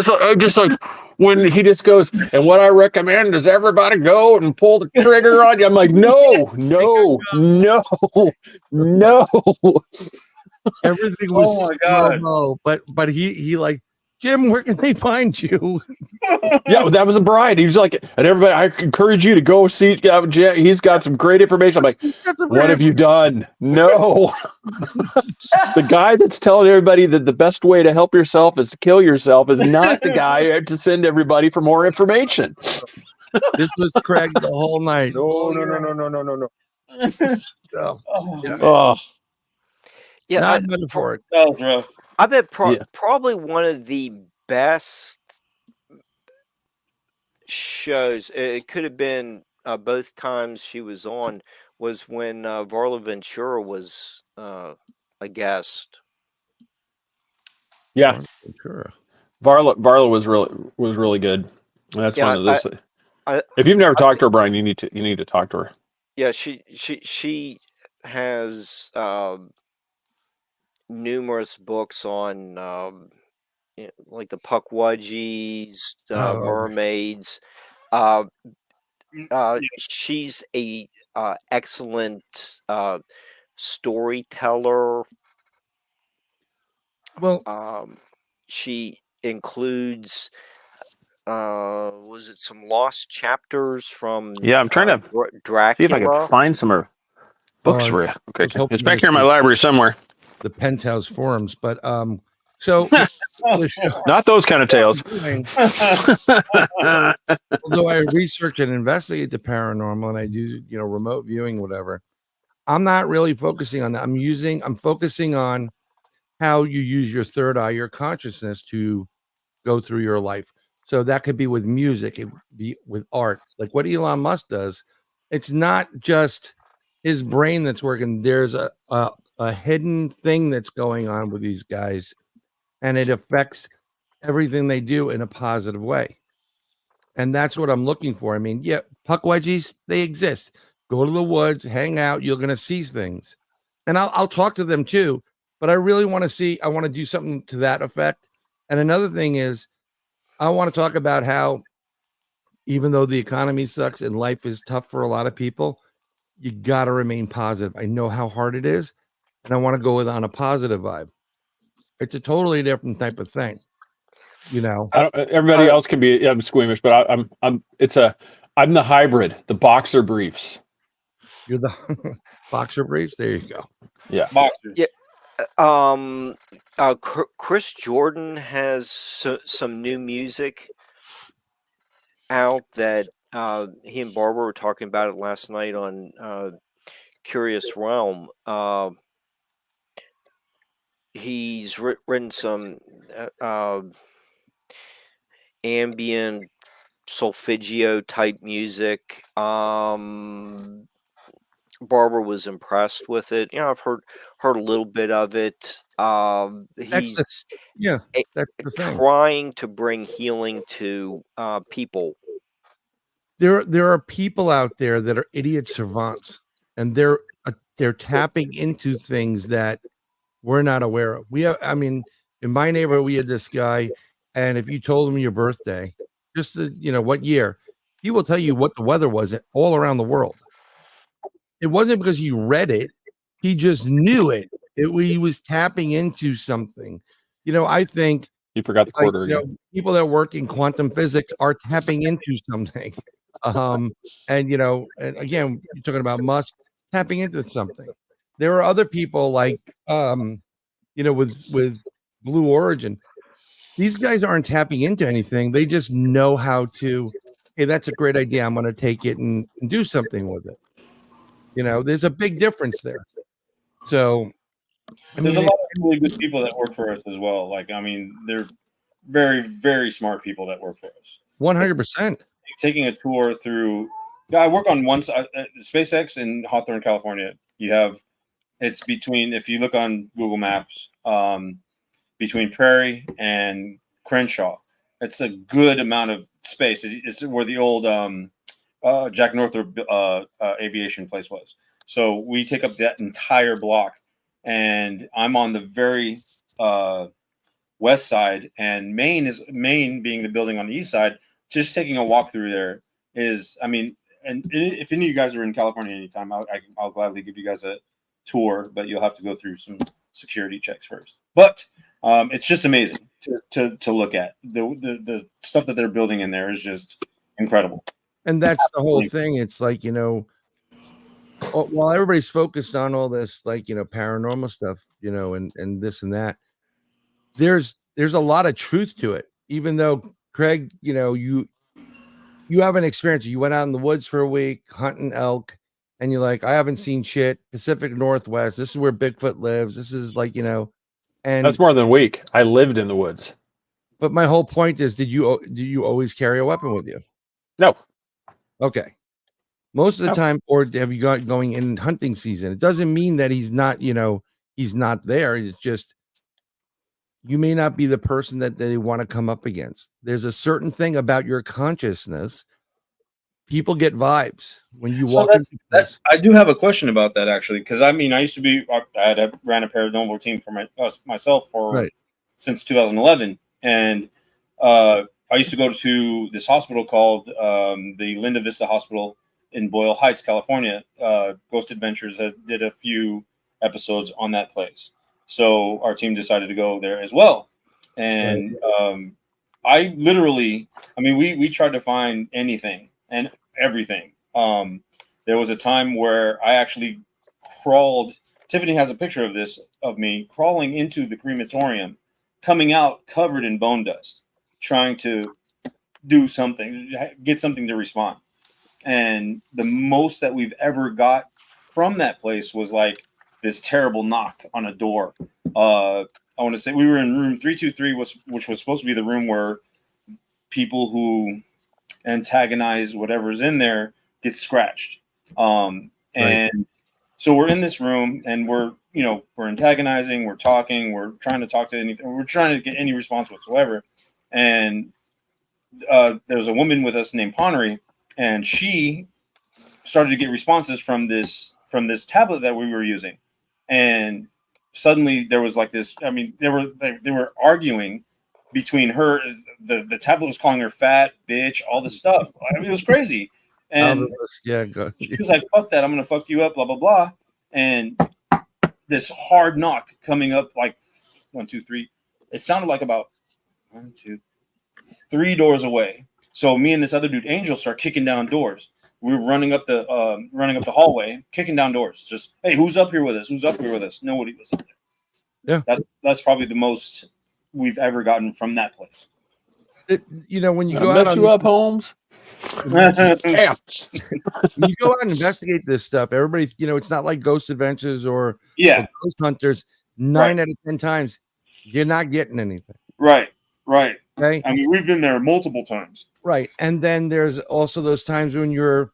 guy. I just like when he just goes, and what I recommend is everybody go and pull the trigger on you. I'm like, no. Everything was Oh my God. slow-mo, but he like, Jim, where can they find you? Yeah, that was a bride. He was like, and everybody, I encourage you to go see. He's got some great information. I'm like, what have you done? No, the guy that's telling everybody that the best way to help yourself is to kill yourself is not the guy to send everybody for more information. This was Craig the whole night. No. Oh, Yeah, not metaphoric. That was rough. I bet probably one of the best shows. It could have been both times she was on was when Varla Ventura was a guest. Yeah, Ventura. Varla was really good. That's one of those. If you've never talked to her, Brian, you need to talk to her. Yeah, she has numerous books on like the Puckwudgies, mermaids. She's a excellent storyteller. Well, she includes was it some lost chapters from Yeah, I'm trying to Dracula? see if I can find some of her books for you. Okay, it's back here in my library somewhere. The Penthouse forums, but so not those kind of tales. Although I research and investigate the paranormal and I do, remote viewing, whatever, I'm not really focusing on that. I'm focusing on how you use your third eye, your consciousness to go through your life. So that could be with music, it would be with art, like what Elon Musk does. It's not just his brain that's working. There's a hidden thing that's going on with these guys, and it affects everything they do in a positive way. And that's what I'm looking for. I mean, yeah, Puckwudgies, they exist. Go to the woods, hang out, you're going to see things. And I'll talk to them too. But I really want to I want to do something to that effect. And another thing is, I want to talk about how even though the economy sucks and life is tough for a lot of people, you got to remain positive. I know how hard it is, and I want to go on a positive vibe. It's a totally different type of thing. Everybody else can be squeamish, but I'm the hybrid, the boxer briefs. You're the boxer briefs. There you go. Yeah, boxers. Yeah. Chris Jordan has some new music out that he and Barbara were talking about it last night on Curious Realm. He's written some ambient solfeggio type music. Barbara was impressed with it. I've heard a little bit of it. He's that's the thing. Trying to bring healing to people. There are people out there that are idiot savants, and they're tapping into things that we're not aware of. In my neighborhood, we had this guy, and if you told him your birthday, just what year, he will tell you what the weather was all around the world. It wasn't because he read it; he just knew it. He was tapping into something. I think you forgot the quarter. People that work in quantum physics are tapping into something. And again, you're talking about Musk tapping into something. There are other people like, with Blue Origin. These guys aren't tapping into anything. They just know how to. Hey, that's a great idea. I'm going to take it and do something with it. There's a big difference there. So, there's a lot of really good people that work for us as well. They're very, very smart people that work for us. 100%. Taking a tour through. I work on one side, SpaceX in Hawthorne, California. It's between, if you look on Google Maps, between Prairie and Crenshaw. It's a good amount of space. It's where the old Jack Northrop aviation place was. So we take up that entire block, and I'm on the very west side, and Maine being the building on the east side. Just taking a walk through there is, and if any of you guys are in California anytime, I'll gladly give you guys a tour, but you'll have to go through some security checks first. But it's just amazing to look at. The stuff that they're building in there is just incredible. And that's the whole thing. It's like, while everybody's focused on all this, like, paranormal stuff, and this and that, there's a lot of truth to it. Even though, Craig, you have an experience. You went out in the woods for a week hunting elk, and you're like, I haven't seen shit. Pacific Northwest. This is where Bigfoot lives. This is like, and that's more than a week. I lived in the woods. But my whole point is, do you always carry a weapon with you? No. Okay. Most of the time, or have you got going in hunting season? It doesn't mean that he's not, he's not there. It's just you may not be the person that they want to come up against. There's a certain thing about your consciousness. People get vibes when you walk into this. I do have a question about that, actually, because I used to be, I ran a paranormal team for myself since 2011, and I used to go to this hospital called the Linda Vista Hospital in Boyle Heights, California. Ghost Adventures did a few episodes on that place, so our team decided to go there as well. And I literally, we tried to find anything and everything. There was a time where I actually crawled. Tiffany has a picture of this, of me crawling into the crematorium, coming out covered in bone dust, trying to do something, get something to respond. And the most that we've ever got from that place was like this terrible knock on a door. I want to say we were in room 323, which was supposed to be the room where people who antagonize whatever's in there get scratched. And so we're in this room and we're antagonizing, we're talking, we're trying to talk to anything, we're trying to get any response whatsoever. And there was a woman with us named Ponery, and she started to get responses from this tablet that we were using. And suddenly there was like this, they were arguing between her. The tablet was calling her fat, bitch, all this stuff. It was crazy. And she was like, fuck that, I'm gonna fuck you up, blah blah blah. And this hard knock coming up like 1, 2, 3. It sounded like about 1, 2, 3 doors away. So me and this other dude, Angel, start kicking down doors. We were running up the hallway, kicking down doors. Just, hey, who's up here with us? Who's up here with us? Nobody was up there. Yeah, that's probably the most we've ever gotten from that place. When you go out, Holmes. When you go out and investigate this stuff, everybody, it's not like Ghost Adventures or Ghost Hunters. 9 out of 10 times, you're not getting anything. Right. Okay. We've been there multiple times. Right. And then there's also those times when you're,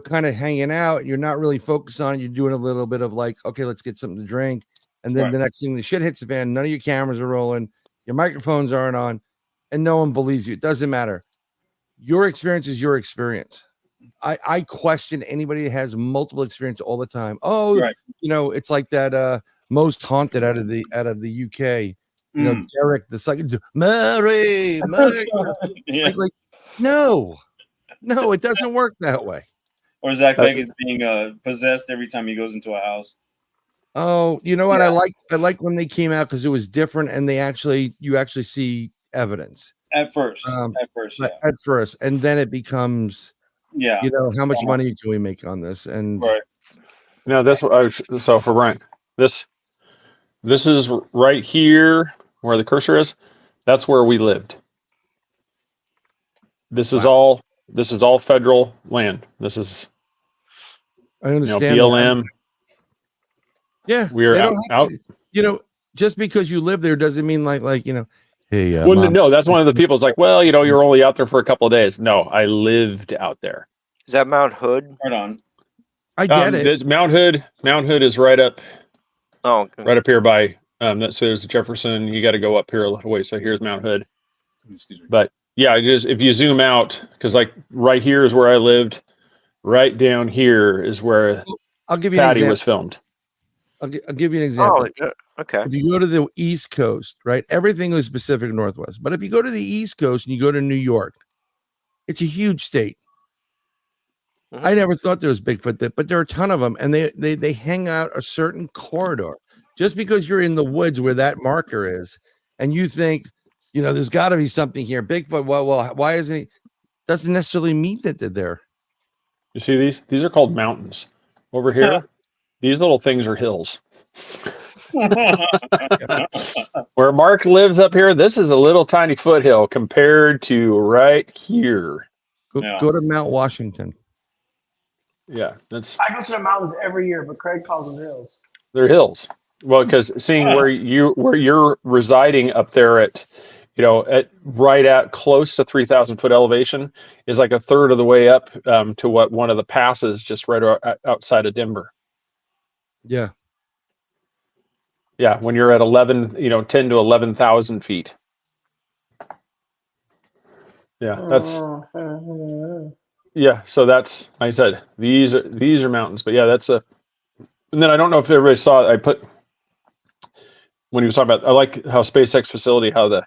kind of hanging out, you're not really focused on it. You're doing a little bit of like, okay, let's get something to drink. And then the next thing, the shit hits the fan. None of your cameras are rolling. Your microphones aren't on. And no one believes you. It doesn't matter. Your experience is your experience. I question anybody that has multiple experience all the time. It's like that Most Haunted out of the UK. Derek, the second Mary. Like, no, it doesn't work that way. Or Zach Bagans being possessed every time he goes into a house. Oh, you know what? I like when they came out because it was different, and you actually see evidence at first, and then it becomes, how much money can we make on this? And that's what so for Brian, this is right here where the cursor is. That's where we lived. This is all federal land. This is, I understand. BLM. Yeah, we are out. Just because you live there doesn't mean like hey. No, that's one of the people. It's like, well, you're only out there for a couple of days. No, I lived out there. Is that Mount Hood? Right on. I get it. Mount Hood. Mount Hood is right up. Oh, okay. Right up here by. So there's Jefferson. You got to go up here a little way. So here's Mount Hood. Excuse me. But yeah, if you zoom out, because like right here is where I lived. Right down here is where I'll give you Patty was filmed. I'll give you an example. Oh, okay. If you go to the East Coast, right, everything is Pacific Northwest. But if you go to the East Coast and you go to New York, it's a huge state. I never thought there was Bigfoot, but there are a ton of them, and they hang out a certain corridor. just because you're in the woods where that marker is, and you think, there's got to be something here. Bigfoot. Well, why isn't he? Doesn't necessarily mean that they're there. You see these? These are called mountains. Over here, these little things are hills. Where Mark lives up here, this is a little tiny foothill compared to right here. Go to Mount Washington. Yeah, that's. I go to the mountains every year, but Craig calls them hills. They're hills. Well, because seeing where you're residing up there at close to 3,000 foot elevation is like a third of the way up to what one of the passes just right outside of Denver. Yeah. Yeah, when you're at 10 to 11,000 feet. Yeah, that's. Yeah, so that's. Like I said, these are mountains, but yeah, that's a. And then I don't know if everybody saw. I put when he was talking about. I like how SpaceX facility, how the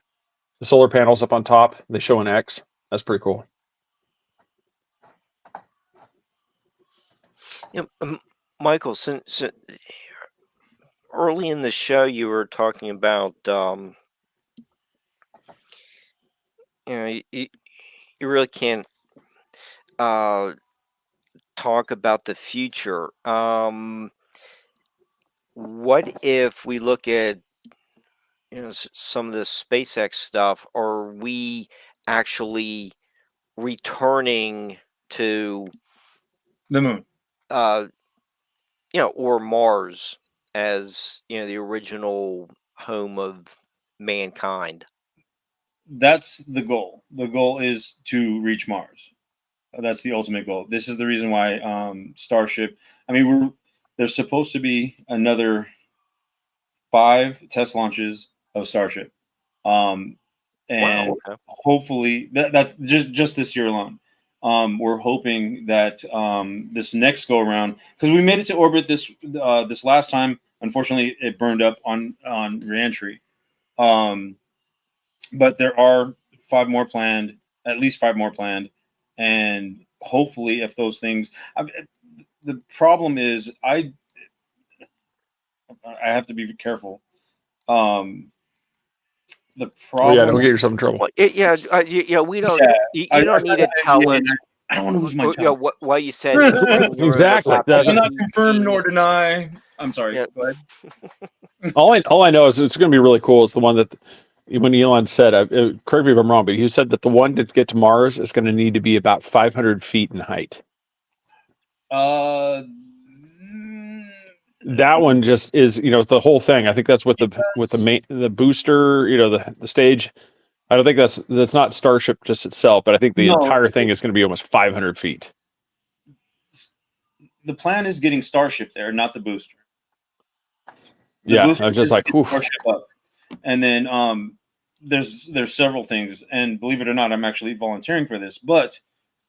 solar panels up on top, they show an X. That's pretty cool. Michael, since early in the show you were talking about, you really can't talk about the future. What if we look at some of the SpaceX stuff? Are we actually returning to the moon? Or Mars as the original home of mankind. That's the goal. The goal is to reach Mars. That's the ultimate goal. This is the reason why Starship. I mean, there's supposed to be another 5 test launches of Starship, and Wow, okay. hopefully that's just this year alone. We're hoping that this next go around, because we made it to orbit this last time. Unfortunately, it burned up on reentry. But there are 5 more planned, at least 5 more planned, and hopefully, if those things. The problem is, I have to be careful. The problem. Yeah, don't get yourself in trouble. Well, we don't. Yeah, you don't need to tell us. I don't want to lose my job. Why you said bring your own Exactly. laptop. I cannot confirm nor deny. I'm sorry. Yeah. Go ahead. All I know is it's going to be really cool. It's the one that when Elon said, correct me if I'm wrong, but he said that the one to get to Mars is going to need to be about 500 feet in height. That one just is, the whole thing. I think that's what the booster, the stage. I don't think that's not Starship just itself, but I think the entire thing is going to be almost 500 feet. The plan is getting Starship there, not the booster. I was just like, Starship up. And then there's several things, and believe it or not, I'm actually volunteering for this. But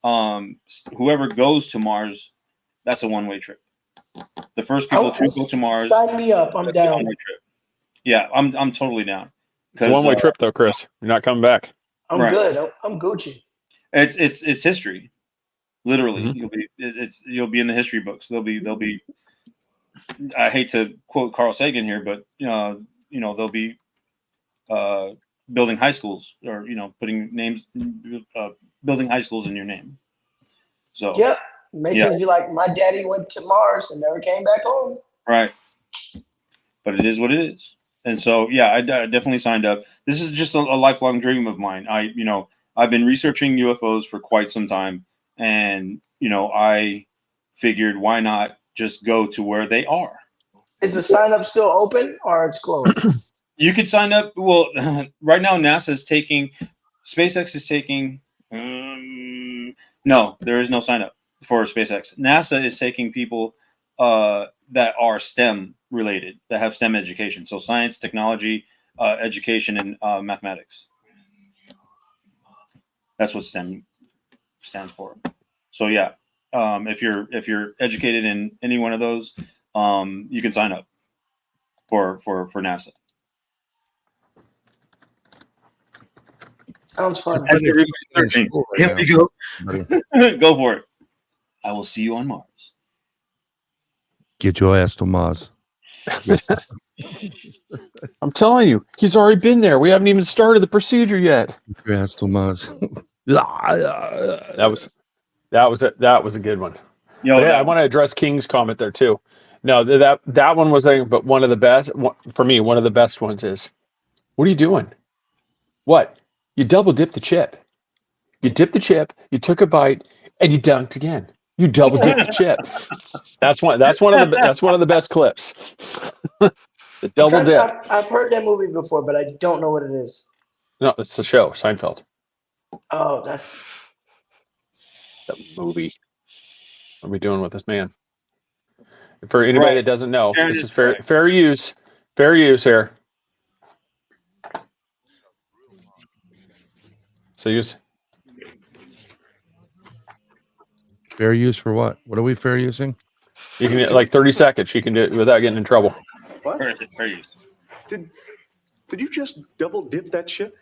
whoever goes to Mars, that's a one-way trip. The first people to go to Mars. Sign me up. I'm down. One-way trip. Yeah, I'm totally down. It's a one-way trip though, Chris. You're not coming back. I'm good. I'm Gucci. It's history. Literally, Mm-hmm. you'll be in the history books. They'll be. I hate to quote Carl Sagan here, but they'll be building high schools, or putting names, building high schools in your name. So yep, makes sense. Be like, my daddy went to Mars and never came back home. Right, but it is what it is, and so I definitely signed up. This is just a lifelong dream of mine. I've been researching UFOs for quite some time, and I figured, why not just go to where they are? Is the sign up still open or it's closed? You could sign up. Well, right now SpaceX is taking. No, there is no sign up for SpaceX. NASA is taking people that are STEM related, that have STEM education. So science, technology, education, and mathematics. That's what STEM stands for. So if you're educated in any one of those, you can sign up for NASA. Sounds fun. Here we go. Go for it. I will see you on Mars. Get your ass to Mars. I'm telling you, he's already been there. We haven't even started the procedure yet. That was a good one. Yo, But yeah, I want to address King's comment there too. No, that one was but one of the best for me. One of the best ones is, what are you doing? What? You double dipped the chip. You dipped the chip. You took a bite, and you dunked again. You double dipped the chip. That's one of the best clips. The double dip. I've heard that movie before, but I don't know what it is. No, it's the show Seinfeld. Oh, that's the movie. What are we doing with this man? For anybody that doesn't know, this is fair use. Fair use here. So use fair use for what? What are we fair using? You can get like 30 seconds. You can do it without getting in trouble. What? Fair use. Did you just double dip that chip?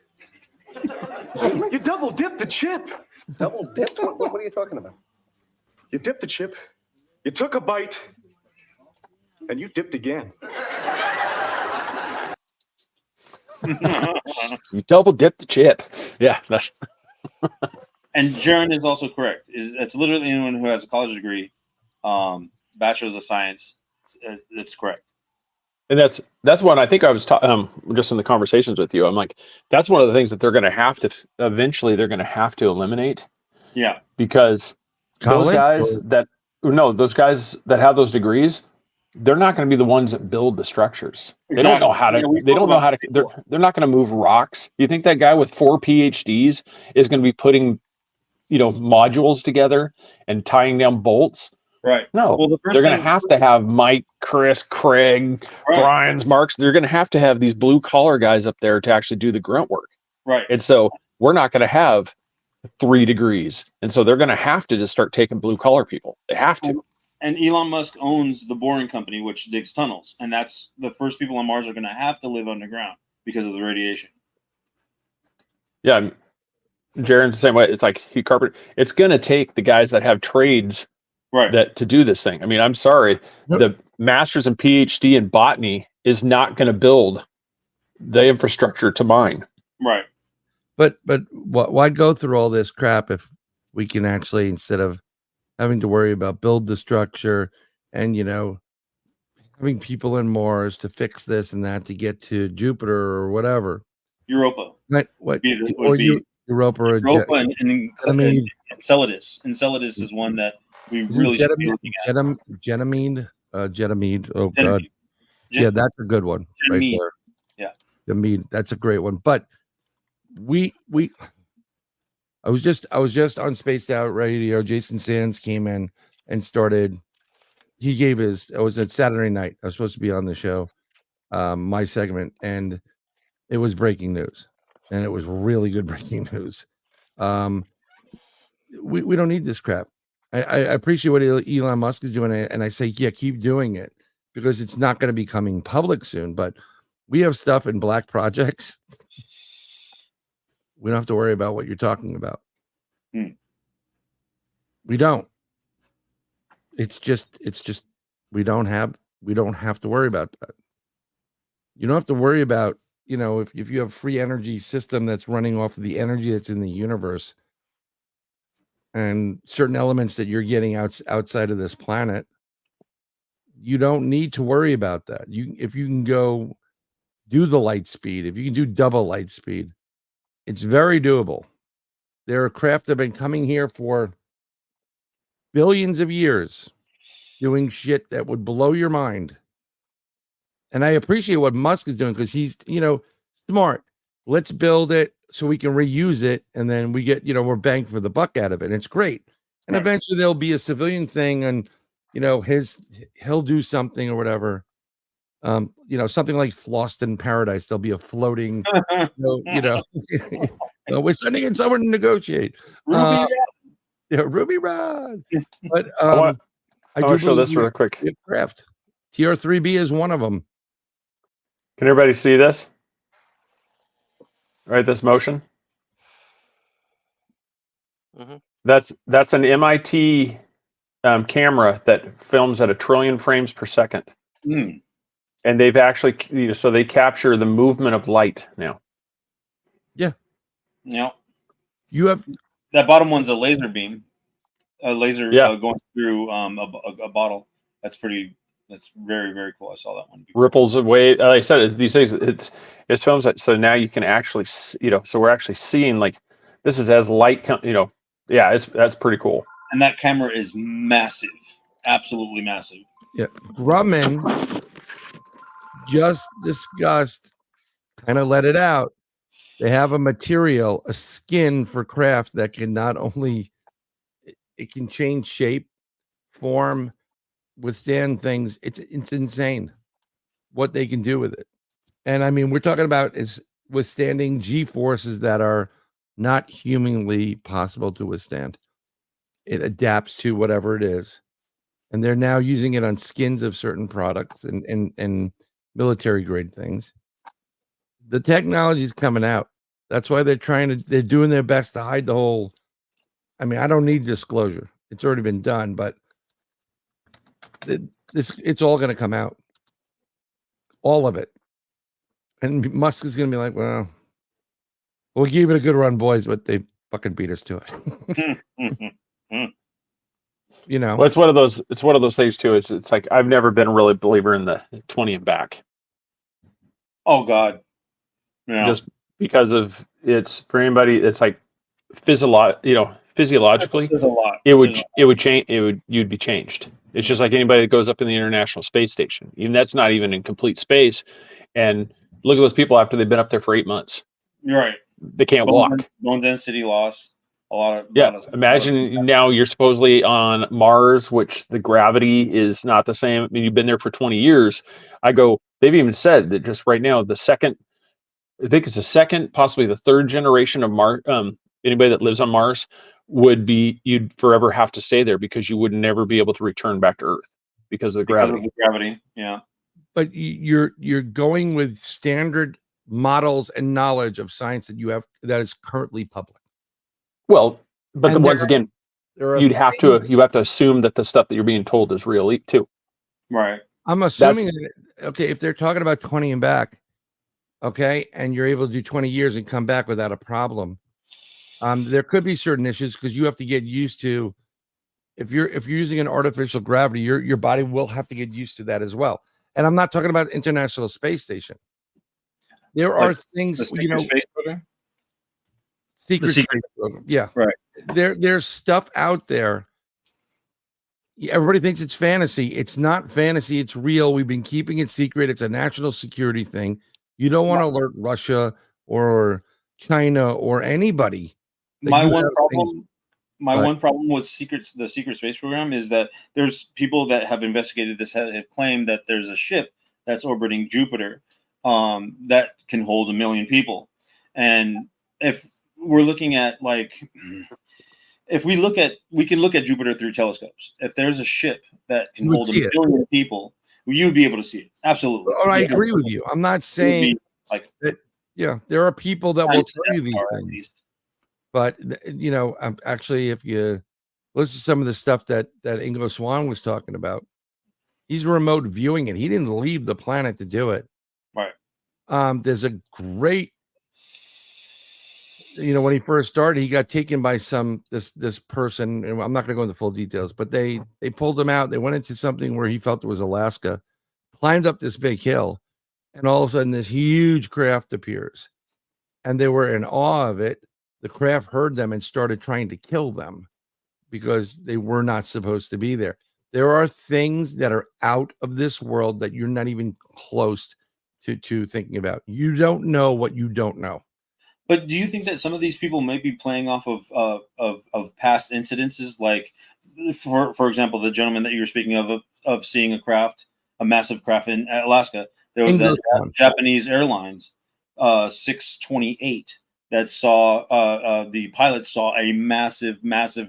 You double dipped the chip. Double dipped? What are you talking about? You dipped the chip. You took a bite. And you dipped again. You double dip the chip. Yeah, that's. And Jaron is also correct. It's literally anyone who has a college degree, bachelor's of science. It's correct. And that's one I think I was just in the conversations with you. I'm like, that's one of the things that they're going to have to eventually eliminate. Yeah, because those guys that have those degrees, they're not going to be the ones that build the structures. Exactly. They don't know how to. They don't know how to. They're not going to move rocks. You think that guy with 4 PhDs is going to be putting, modules together and tying down bolts? Right. No. Well, they're going to have Mike, Chris, Craig, Brian's, Marks. They're going to have these blue collar guys up there to actually do the grunt work. Right. And so we're not going to have 3 degrees, and so they're going to have to just start taking blue collar people. They have to. And Elon Musk owns the Boring Company, which digs tunnels, and that's the first people on Mars are going to have to live underground because of the radiation. Yeah, Jaron's the same way. It's like it's going to take the guys that have trades, that to do this thing. I mean, I'm sorry, the master's and PhD in botany is not going to build the infrastructure to mine. Right. But why go through all this crap if we can actually, instead of having to worry about build the structure and, having people in Mars to fix this and that to get to Jupiter or whatever. Europa. Right. Europa and Enceladus. Enceladus is one that we really should be looking at. Getamine. Oh, God. Yeah, that's a good one right there. Yeah. Getamine. That's a great one. But I was just on Spaced Out Radio. Jason Sands came in and started. He gave it was at Saturday night. I was supposed to be on the show, my segment, and it was breaking news, and it was really good breaking news. We don't need this crap. I appreciate what Elon Musk is doing, and I say, yeah, keep doing it because it's not going to be coming public soon. But we have stuff in black projects. We don't have to worry about what you're talking about. We don't. It's just we don't have to worry about that. You don't have to worry about, if you have free energy system that's running off of the energy that's in the universe and certain elements that you're getting outside of this planet, you don't need to worry about that. If you can go do the light speed, if you can do double light speed, it's very doable. There are craft that have been coming here for billions of years doing shit that would blow your mind. And I appreciate what Musk is doing because he's, smart. Let's build it so we can reuse it. And then we get, we're bang for the buck out of it. And it's great. And eventually there'll be a civilian thing and, he'll do something or whatever. Something like Flossed in Paradise. There'll be a floating, we're sending in someone to negotiate. Ruby Rod. But I want to show this real quick. Craft. TR3B is one of them. Can everybody see this? Right, this motion. Mm-hmm. That's an MIT camera that films at 1 trillion frames per second. and they've actually, so they capture the movement of light now. Yeah. Yeah. You have that bottom one's a laser beam, a laser going through a bottle. That's very, very cool. I saw that one before. Ripples away. Like I said, these things, it's films that, so now you can actually, so we're actually seeing like this is as light, that's pretty cool. And that camera is massive, absolutely massive. Yeah, Grumman just discussed, kind of let it out. They have a material, a skin for craft that can not only it can change shape, form, withstand things. It's insane what they can do with it. And I mean, we're talking about is withstanding G forces that are not humanly possible to withstand. It adapts to whatever it is. And they're now using it on skins of certain products and military grade things. The technology is coming out. That's why they're doing their best to hide the whole. I mean, I don't need disclosure. It's already been done, but it's all going to come out. All of it. And Musk is going to be like, well, we gave it a good run, boys, but they fucking beat us to it. Well, it's one of those things too. It's like I've never been a really believer in the 20 and back. Oh God. Yeah. Just because of it's for anybody, it's like physiologically, you'd be changed. It's just like anybody that goes up in the International Space Station. Even that's not even in complete space. And look at those people after they've been up there for 8 months. You're right. They can't walk. Bone density loss. Imagine now you're supposedly on Mars, which the gravity is not the same. I mean, you've been there for 20 years. They've even said that just right now, I think it's the second, possibly the third generation of Mars. Anybody that lives on Mars you'd forever have to stay there because you would never be able to return back to Earth because of the gravity. Yeah. But you're going with standard models and knowledge of science that you have that is currently public. Well, but once again, you have to assume that the stuff that you're being told is real too. Right. I'm assuming that, okay, if they're talking about 20 and back, okay, and you're able to do 20 years and come back without a problem, there could be certain issues because you have to get used to if you're using an artificial gravity, your body will have to get used to that as well. And I'm not talking about International Space Station. There are things, space program? Secret space program. Yeah. Right. There's stuff out there. Everybody thinks it's fantasy. It's not fantasy. It's real. We've been keeping it secret. It's a national security thing. You don't want to alert Russia or China or anybody. My one problem with the secret space program is that there's people that have investigated this have claimed that there's a ship that's orbiting Jupiter that can hold 1 million people. And if we're looking at we can look at Jupiter through telescopes. If there's a ship that can hold 1 million people, you'd be able to see it. Absolutely. Oh, I agree with you. I'm not saying that. Yeah, there are people that will tell you these things. But actually, if you listen to some of the stuff that Ingo Swann was talking about, he's remote viewing it. He didn't leave the planet to do it. Right. There's a great, when he first started, he got taken by this person, and I'm not going to go into full details, but they pulled him out. They went into something where he felt it was Alaska, climbed up this big hill, and all of a sudden this huge craft appears, and they were in awe of it. The craft heard them and started trying to kill them because they were not supposed to be there. There are things that are out of this world that you're not even close to thinking about. You don't know what you don't know. But do you think that some of these people may be playing off of past incidences, like, for example, the gentleman that you were speaking of seeing a massive craft in Alaska? There was that Japanese Airlines 628 that saw the pilot saw a massive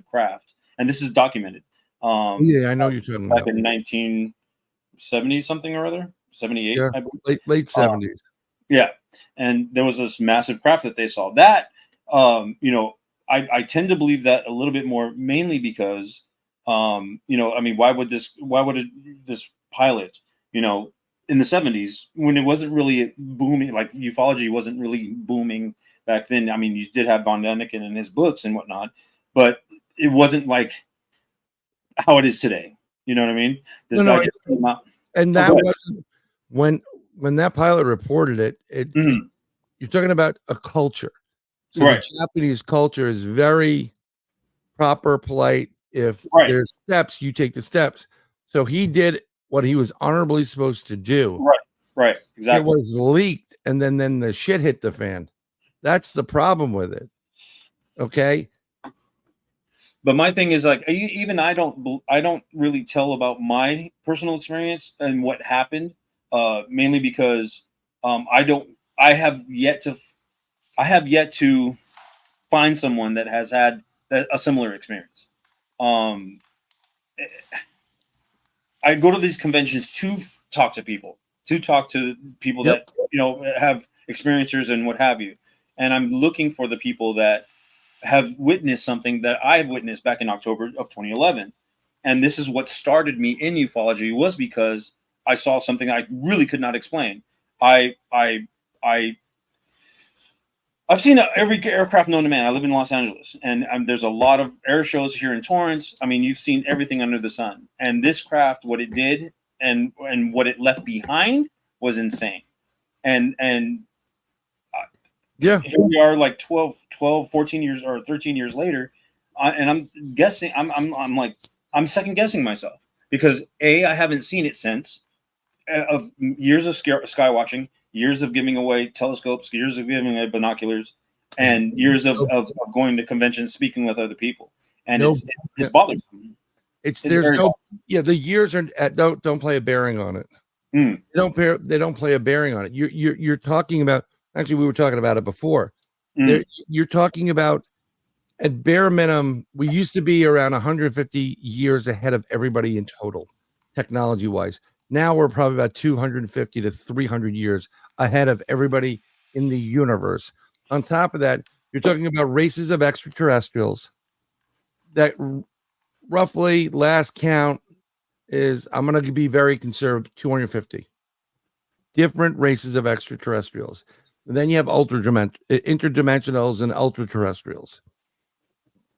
craft, and this is documented. I know you're talking back in 1970 something or other, 78, yeah, late 70s. Yeah, and there was this massive craft that they saw. That I tend to believe that a little bit more, mainly because why would this pilot, in the 70s when it wasn't really booming, like ufology wasn't really booming back then. I mean, you did have Von Däniken and his books and whatnot, but it wasn't like how it is today. You know what I mean? This guy just came out. And that wasn't when that pilot reported it. You're talking about a culture. So the Japanese culture is very proper, polite. If there's steps, you take the steps. So he did what he was honorably supposed to do. Right, exactly. It was leaked, and then the shit hit the fan. That's the problem with it. Okay. But my thing is like, even I don't really tell about my personal experience and what happened, mainly because I have yet to find someone that has had a similar experience. I go to these conventions to talk to people that have experiencers and what have you, and I'm looking for the people that have witnessed something that I have witnessed back in October of 2011. And this is what started me in ufology, was because I saw something I really could not explain. I've seen every aircraft known to man. I live in Los Angeles, and there's a lot of air shows here in Torrance. I mean, you've seen everything under the sun. And this craft, what it did and what it left behind was insane. And yeah, here we are like 12, 14 years or 13 years later. And I'm guessing, I'm second guessing myself because I haven't seen it since of years of sky watching, years of giving away telescopes, years of giving away binoculars, and years of going to conventions, speaking with other people. And it's bothersome. The years are don't play a bearing on it. They don't play a bearing on it. You're talking about, actually we were talking about it before. You're talking about, at bare minimum, we used to be around 150 years ahead of everybody in total, technology wise. Now we're probably about 250 to 300 years ahead of everybody in the universe. On top of that, you're talking about races of extraterrestrials that roughly, last count is, I'm going to be very conservative, 250 different races of extraterrestrials. And then you have interdimensionals and ultra terrestrials.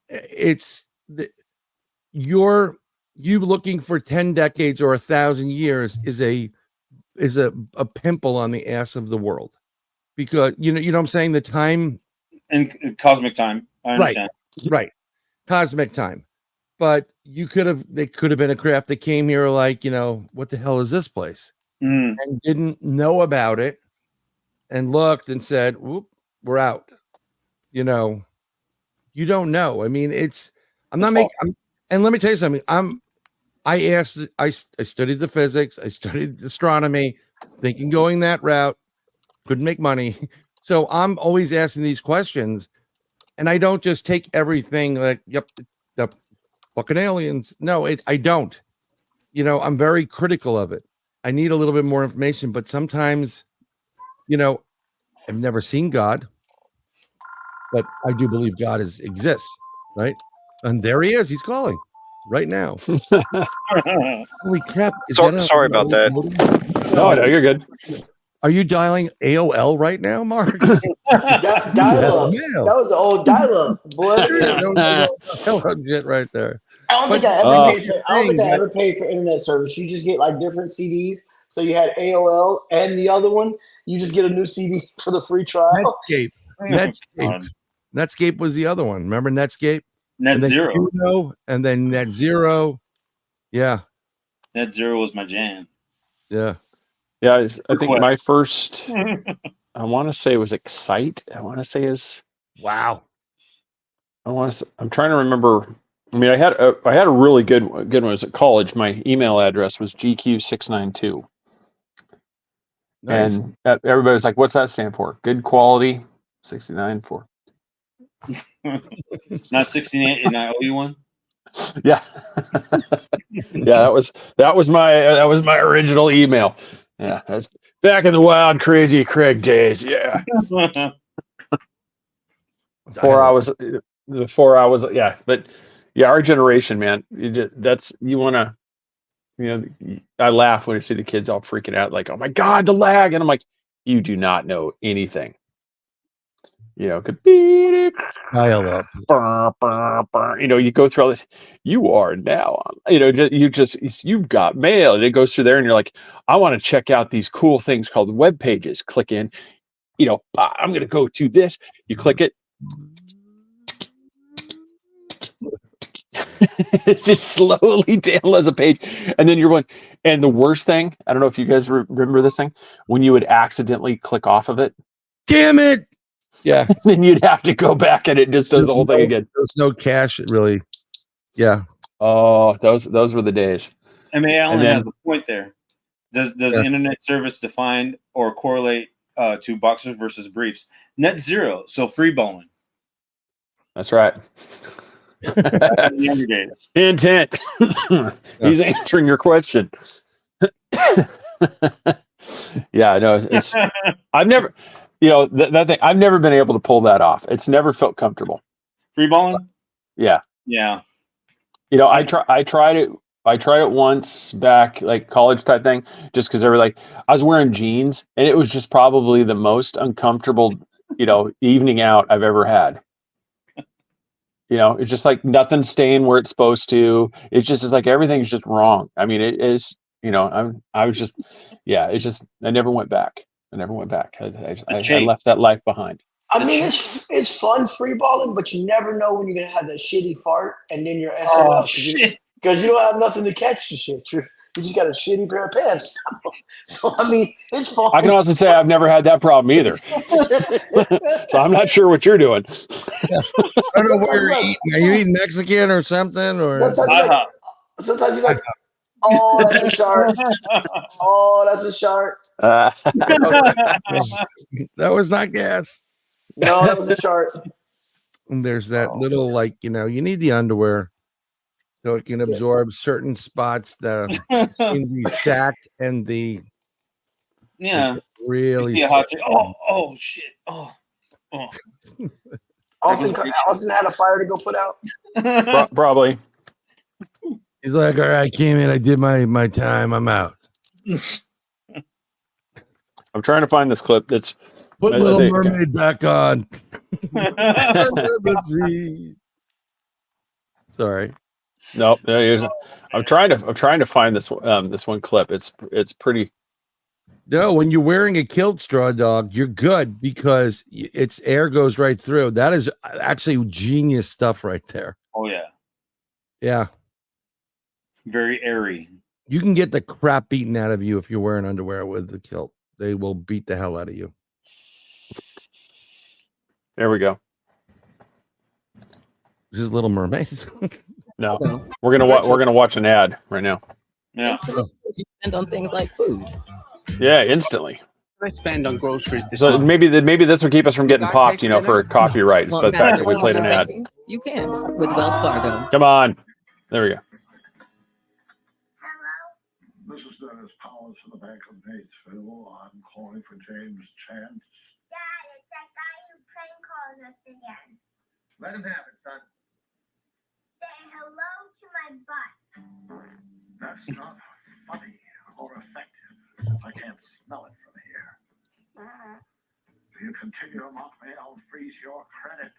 It's you looking for 10 decades or 1,000 years is a pimple on the ass of the world, because you know what I'm saying, the time and cosmic time. I understand. Right. Cosmic time. But they could have been a craft that came here like, what the hell is this place? And didn't know about it and looked and said, whoop, we're out. You don't know. I mean, and let me tell you something. I studied the physics, I studied astronomy, thinking going that route, couldn't make money. So I'm always asking these questions, and I don't just take everything like, yep, the fucking aliens. No, I don't. I'm very critical of it. I need a little bit more information, but sometimes, I've never seen God, but I do believe God exists, right? And there he is. He's calling right now. Holy crap. Sorry about that. No, you're good. Are you dialing AOL right now, Mark? Dial-up. That was the old dial-up, boy. Shit right there. I don't think I ever paid for internet service. You just get like different CDs. So you had AOL and the other one. You just get a new CD for the free trial. Netscape was the other one. Remember Netscape? NetZero. And then NetZero. Yeah. NetZero was my jam. Yeah. Yeah. I think my first, I want to say, was Excite. I want to say is. Wow. I'm trying to remember. I mean, I had a really good one. It was at college. My email address was GQ692. Nice. And everybody was like, what's that stand for? Good quality 69 for. Not 68 and I owe you one. Yeah. Yeah, that was my original email. Yeah, that's back in the wild, crazy Craig days. Yeah. Before I was, yeah, but yeah, our generation, man, you want to I laugh when I see the kids all freaking out, like, "Oh my God, the lag!" And I'm like, "You do not know anything." Could be dial up. You go through all this. You are now on. You've got mail, and it goes through there, and you're like, "I want to check out these cool things called web pages." Click in. I'm going to go to this. You click it. It just slowly downloads a page, and then you're one. And the worst thing, I don't know if you guys remember this thing, when you would accidentally click off of it. Damn it! Yeah. Then you'd have to go back, and it just does the whole thing again. There's no cache, really. Yeah. Oh, those were the days. I mean, Alan has a point there. Does the internet service define or correlate to boxers versus briefs? Net zero, so free balling. That's right. Younger days. Intent. He's answering your question. Yeah, no, it's. I've never, that thing. I've never been able to pull that off. It's never felt comfortable. Free balling. Yeah. Yeah. I tried it. I tried it once back, like college type thing, just because they were like, I was wearing jeans, and it was just probably the most uncomfortable, evening out I've ever had. It's just like nothing staying where it's supposed to. It's like everything's just wrong. I mean, it is. I was just, yeah. It's just I never went back. I left that life behind. I mean, it's fun free balling, but you never know when you're gonna have that shitty fart, and then you're SOL because you don't have nothing to catch the shit. You just got a shitty pair of pants. So I mean, it's fun. I can also say I've never had that problem either. So I'm not sure what you're doing. I don't know what you're eating. Are you eating Mexican or something? Or sometimes you're like, oh, that's a shark. Oh, that's a shark. That was not gas. No, that was a shark. And there's that little, you need the underwear so it can absorb certain spots that in the sack and the really hot. Oh shit. Oh. Austin had a fire to go put out. Probably. He's like, all right, I came in, I did my time, I'm out. I'm trying to find this clip that's put Little Mermaid back on. Sorry. Nope. I'm trying to find this one clip. It's pretty. No, when you're wearing a kilt, Straw Dog, you're good because its air goes right through. That is actually genius stuff right there. Oh yeah. Yeah. Very airy. You can get the crap beaten out of you if you're wearing underwear with the kilt. They will beat the hell out of you. There we go. This is Little Mermaid. No, we're gonna watch an ad right now. Yeah. Spend on things like food. Yeah, instantly. I spend on groceries. So maybe this will keep us from getting popped, for copyright. It's the fact that we played an ad. You can with Wells Fargo. Come on, there we go. This is Dennis Powers from the Bank of Batesville. I'm calling for James Chance. Dad, it's that guy who prank calls us again. Let him have it, son. Say hello to my butt. That's not funny or effective since I can't smell it from here. If you continue to mock me, I'll freeze your credit.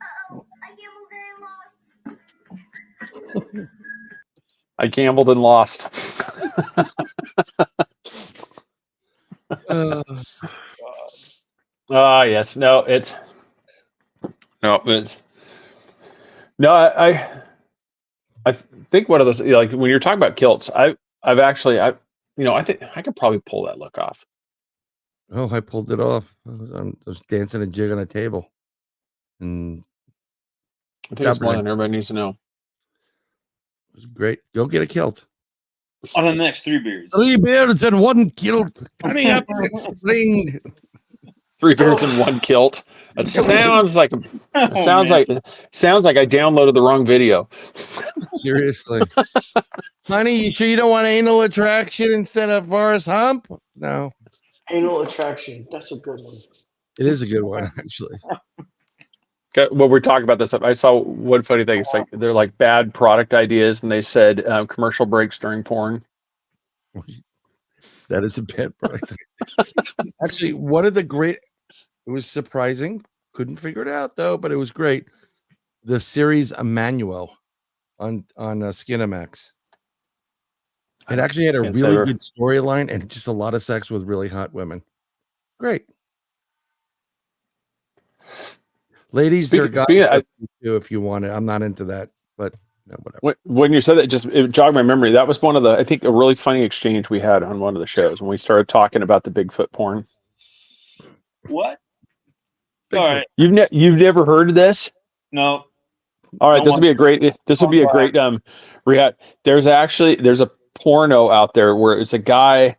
Uh-oh, I gambled and lost. I gambled and lost. Yes. I think one of those, like when you're talking about kilts, I think I could probably pull that look off. Oh, I pulled it off. I was dancing a jig on a table. And I think it's more than everybody needs to know. It was great. Go get a kilt. On the next 3 beers. 3 beers and 1 kilt. Coming up next spring. 3 beers and 1 kilt. That sounds like sounds like I downloaded the wrong video. Seriously. Honey, you sure you don't want anal attraction instead of Forrest Hump? No. Anal attraction. That's a good one. It is a good one, actually. Well, we're talking about this. I saw one funny thing. It's like they're like bad product ideas, and they said commercial breaks during porn. That is a bad product. Actually, one of the great. It was surprising. Couldn't figure it out though, but it was great. The series Emmanuel on Skinamax. It actually had a really good storyline and just a lot of sex with really hot women. Great. Ladies, there are guys too if you want it. I'm not into that, but whatever. When you said that, it jogged my memory. That was one of the, I think, a really funny exchange we had on one of the shows when we started talking about the Bigfoot porn. What? Bigfoot. All right. You've never heard of this? No. All right, this would be a great. This would be a great react. There's a porno out there where it's a guy.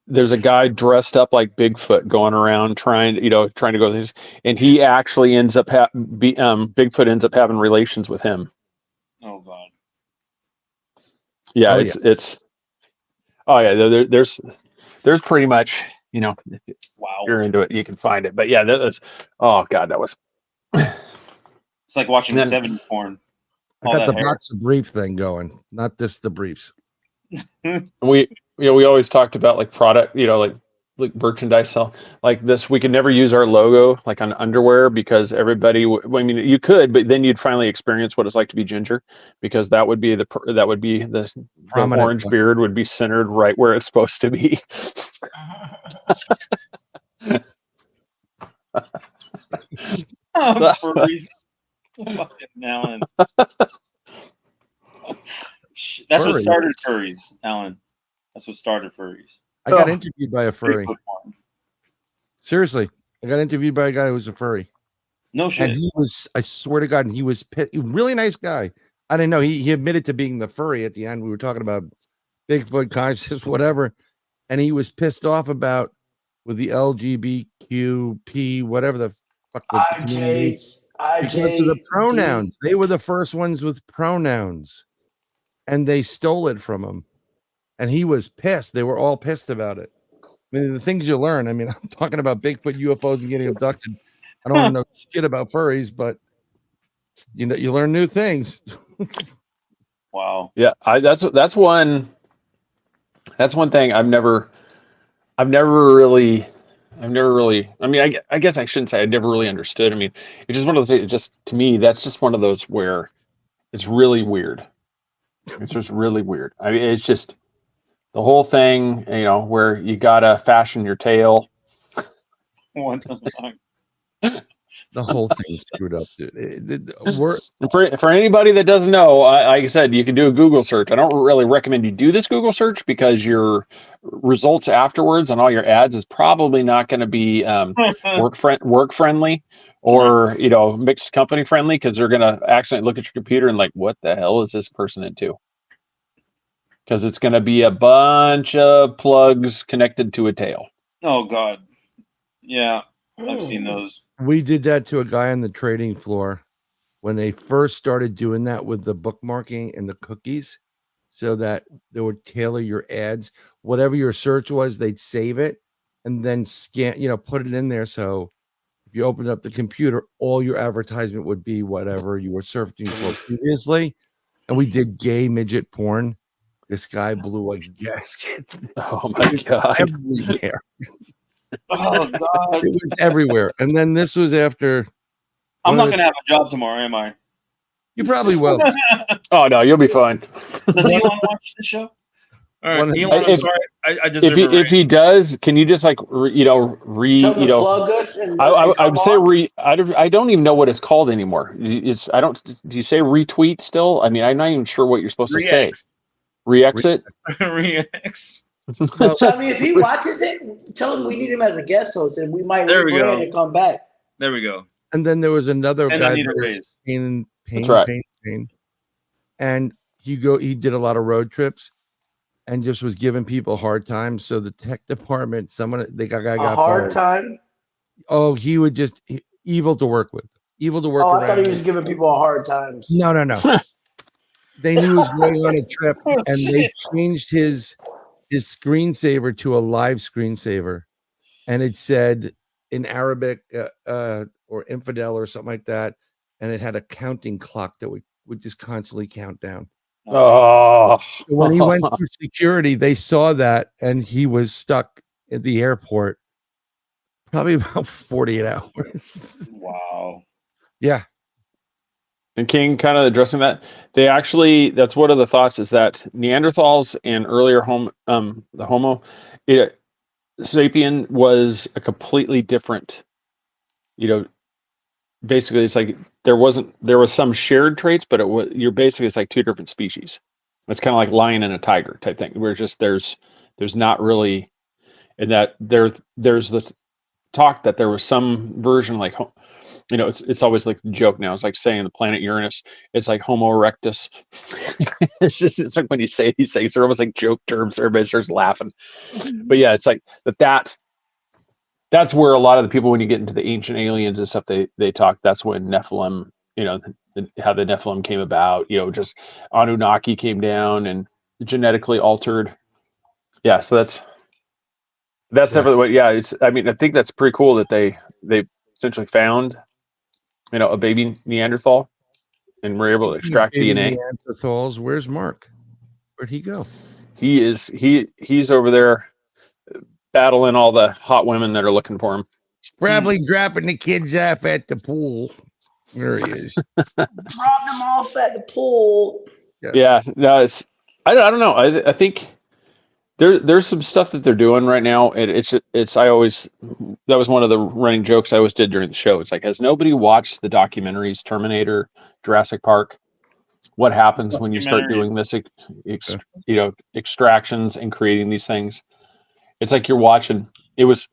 There's a guy dressed up like Bigfoot going around trying to go this, and he actually ends up Bigfoot ends up having relations with him. Oh God. Yeah, it's. Oh yeah, there's pretty much if you're into it, you can find it. But yeah, that was. Oh God, that was. It's like watching 70s porn. I got the box of brief thing going, not the briefs. We always talked about like product, like merchandise sell like this. We could never use our logo like on underwear because everybody. You could, but then you'd finally experience what it's like to be ginger, because that would be the orange beard would be centered right where it's supposed to be. Furries. Fucking Alan. That's what started furries, Alan. That's what started furries. I got interviewed by a furry. Seriously, I got interviewed by a guy who was a furry. No shit. And he was, I swear to God, he was really nice guy. I didn't know. He admitted to being the furry at the end. We were talking about Bigfoot consciousness, whatever. And he was pissed off about with the LGBTQ, whatever the fuck. Because of the pronouns. They were the first ones with pronouns. And they stole it from him. And he was pissed. They were all pissed about it. I mean, the things you learn. I mean, I'm talking about Bigfoot, UFOs, and getting abducted. I don't want to know shit about furries, but you learn new things. Wow. Yeah, that's one thing I've never really. I mean, I guess I shouldn't say I never really understood. I mean, it's just one of those. It just to me, that's just one of those where it's really weird. It's just really weird. I mean, it's just the whole thing, where you gotta fashion your tail. The whole thing screwed up, dude. For anybody that doesn't know, like I said, you can do a Google search. I don't really recommend you do this Google search because your results afterwards on all your ads is probably not going to be work friendly or mixed company friendly, because they're going to accidentally look at your computer and like, what the hell is this person into? Because it's going to be a bunch of plugs connected to a tail. Oh God. Yeah, I've seen those. We did that to a guy on the trading floor when they first started doing that with the bookmarking and the cookies, so that they would tailor your ads. Whatever your search was, they'd save it and then scan, put it in there. So if you opened up the computer, all your advertisement would be whatever you were searching for previously. And we did gay midget porn. This guy blew a gasket. Oh my God. Everywhere. Oh God. It was everywhere. And then this was after. I'm not going to have a job tomorrow, am I? You probably will. Oh no, you'll be fine. Does Elon watch the show? All right, Elon, I'm sorry. I just if he does, can you just like plug us and I would say I don't even know what it's called anymore. Do you say retweet still? I mean, I'm not even sure what you're supposed to say. Re-exit? Re-ex. So I mean, if he watches it, tell him we need him as a guest host, and we might rebrand and come back. There we go. And then there was another and guy that that was pain. And he did a lot of road trips and just was giving people hard time. So the tech department, they got hard time. Oh, he would just evil to work with. Evil to work around. I thought he was giving people a hard time. No. They knew he was going on a trip, and they changed his screensaver to a live screensaver, and it said in Arabic or or infidel or something like that, and it had a counting clock that would just constantly count down. Oh, When he went through security, they saw that, and he was stuck at the airport probably about 48 hours. Wow. Yeah. And King kind of addressing that. They actually, that's one of the thoughts is that Neanderthals and earlier the Homo sapien was a completely different, basically it's like there was some shared traits, but it's like two different species. It's kind of like lion and a tiger type thing. Where just there's not really, and that there's the talk that there was some version like it's always like the joke now. It's like saying the planet Uranus. It's like Homo erectus. It's like when you say these things, they're almost like joke terms. Everybody starts laughing. But yeah, it's like that's where a lot of the people, when you get into the ancient aliens and stuff, they talk. That's when Nephilim, how the Nephilim came about. Just Anunnaki came down and genetically altered. Yeah, so that's definitely what. Yeah, I mean, I think that's pretty cool that they essentially found a baby Neanderthal and were able to extract Baby DNA. Neanderthals. Where's Mark? Where'd he go? He's over there battling all the hot women that are looking for him. He's probably dropping the kids off at the pool. There he is. Drop them off at the pool. Yeah, no, I don't know. I think there's some stuff that they're doing right now. That was one of the running jokes I always did during the show. It's like, has nobody watched the documentaries Terminator, Jurassic Park? What happens when you start doing this, extractions and creating these things? It's like you're watching. It was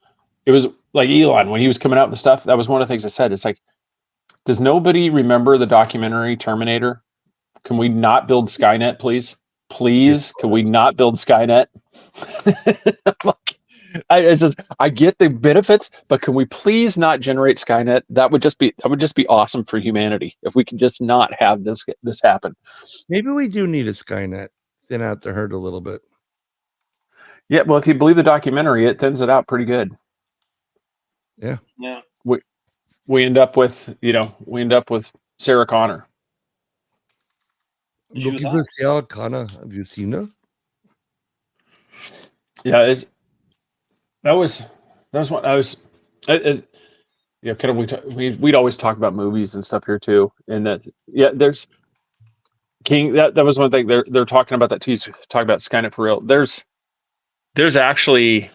like Elon when he was coming out with the stuff. That was one of the things I said. It's like, does nobody remember the documentary Terminator? Can we not build Skynet, please? Please, can we not build Skynet? I get the benefits, but can we please not generate Skynet? That would just be awesome for humanity if we could just not have this happen. Maybe we do need a Skynet. Thin out the herd a little bit. Yeah, well, if you believe the documentary, it thins it out pretty good. Yeah. Yeah. We end up with Sarah Connor. I'm looking for Sarah Connor. Have you seen her? Yeah, that was what I was. Kind of we'd always talk about movies and stuff here too, and there's King. That was one thing they're talking about that too. He's talking about Skynet for real. There's actually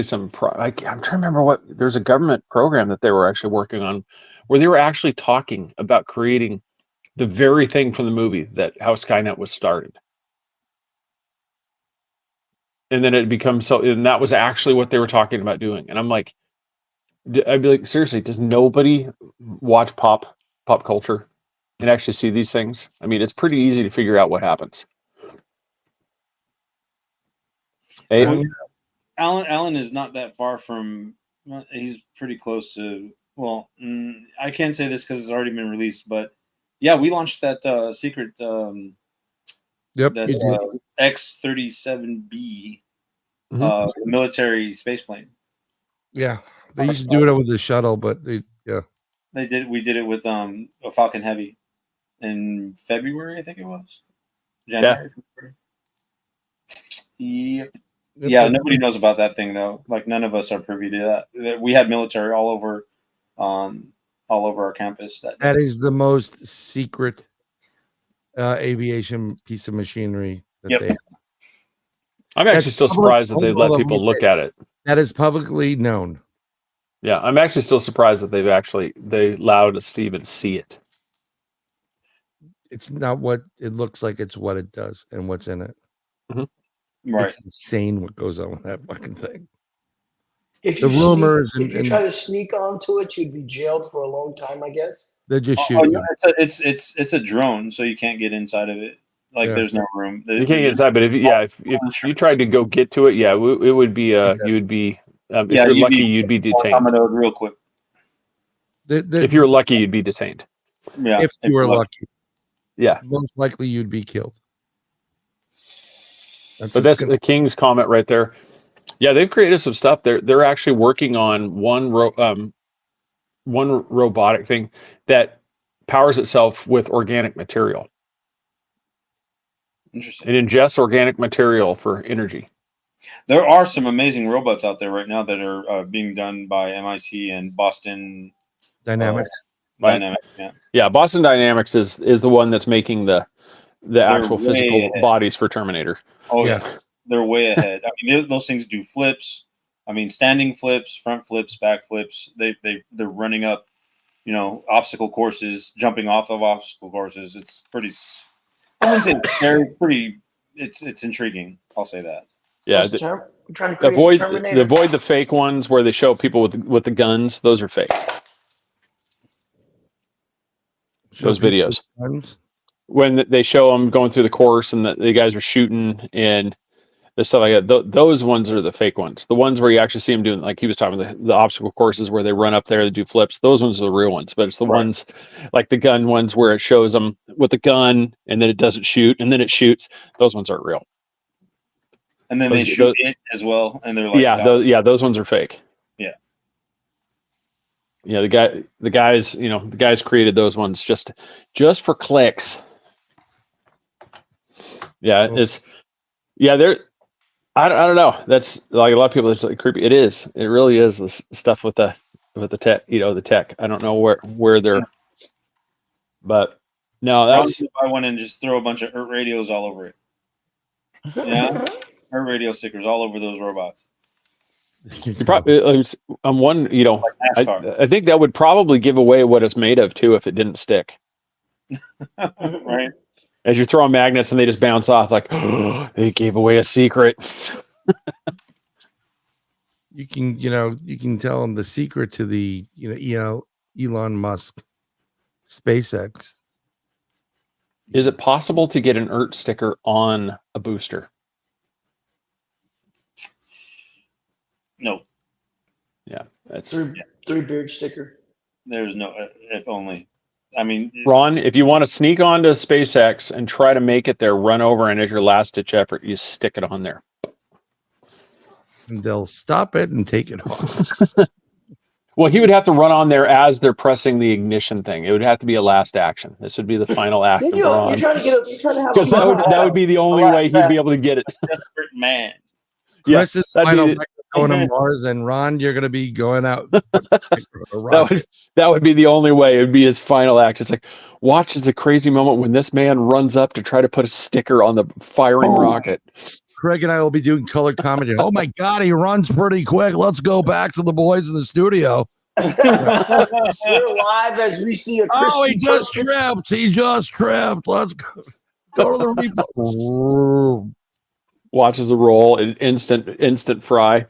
some. I'm trying to remember there's a government program that they were actually working on, where they were actually talking about creating the very thing from the movie how Skynet was started. And then it becomes and that was actually what they were talking about doing. And I'm like, I'd be like, seriously, does nobody watch pop culture and actually see these things? I mean, it's pretty easy to figure out what happens. Hey, Alan is not that far from. He's pretty close to. Well, I can't say this because it's already been released, but yeah, we launched that secret. That X-37B military space plane. Yeah, they used to do it with the shuttle, but we did it with a Falcon Heavy in February, I think it was. January. Yeah. Yeah, nobody knows about that thing though. Like none of us are privy to that. We had military all over our campus. That is the most secret aviation piece of machinery that they have. I'm actually still surprised that they let people look at it. That is publicly known. Yeah, I'm actually still surprised that they allowed Steven see it. It's not what it looks like; it's what it does and what's in it. Mm-hmm. Right. It's insane what goes on with that fucking thing. If you try to sneak onto it, you'd be jailed for a long time, I guess. They just shoot you. It's a drone, so you can't get inside of it. There's no room. You can't get inside, but if you tried to go get to it, it would be you would be if you're lucky, you'd be detained. Real quick. If you're lucky, you'd be detained. Yeah, if you were lucky. Yeah, most likely you'd be killed. That's the King's comment right there. Yeah, they've created some stuff. They're actually working on one one robotic thing that powers itself with organic material. Interesting. It ingests organic material for energy. There are some amazing robots out there right now that are being done by MIT and Boston Dynamics. Dynamics, yeah. Yeah, Boston Dynamics is the one that's making the actual way physical ahead. bodies for Terminator. Oh yeah, they're way ahead. I mean, those things do flips. I mean, standing flips, front flips, back flips. They're running up, obstacle courses, jumping off of obstacle courses. It's pretty. I wouldn't say very pretty. It's intriguing. I'll say that. Yeah, trying to create the Terminator. avoid the fake ones where they show people with the guns. Those are fake. Those videos. When they show them going through the course and the guys are shooting and the stuff like that, those ones are the fake ones. The ones where you actually see them doing, like he was talking about, the obstacle courses where they run up there, they do flips. Those ones are the real ones. But it's the ones like the gun ones where it shows them with the gun and then it doesn't shoot and then it shoots. Those ones aren't real. And then they shoot it as well, and they're like, those ones are fake. Yeah. Yeah, the guys created those ones just for clicks. Yeah, they're I don't know. That's like a lot of people. It's like creepy. It is. It really is. This stuff with the tech. The tech. I don't know where they're. But no, that's. I went and just throw a bunch of ERT radios all over it. Yeah, ERT radio stickers all over those robots. Probably on one. I think that would probably give away what it's made of too if it didn't stick. Right. As you're throwing magnets and they just bounce off, like, oh, they gave away a secret. You can tell them the secret to the Elon Musk SpaceX. Is it possible to get an ERT sticker on a booster? No. Yeah, that's three beard sticker. There's no if only. I mean, Ron, if you want to sneak onto SpaceX and try to make it there, run over and as your last ditch effort, you stick it on there. And they'll stop it and take it off. Well, he would have to run on there as they're pressing the ignition thing. It would have to be a last action. This would be the final act of Ron. You're trying to have because that would be the only way he'd be able to get it. Desperate man. Chris's final going to Mars, and Ron, you're going to be going out. that would be the only way. It would be his final act. It's like, watch the crazy moment when this man runs up to try to put a sticker on the firing rocket. Craig and I will be doing colored commentary. Oh my God, he runs pretty quick. Let's go back to the boys in the studio. We're live as we see a crispy he just tripped. He just tripped. Let's go to the replay. Watches the roll and instant fry.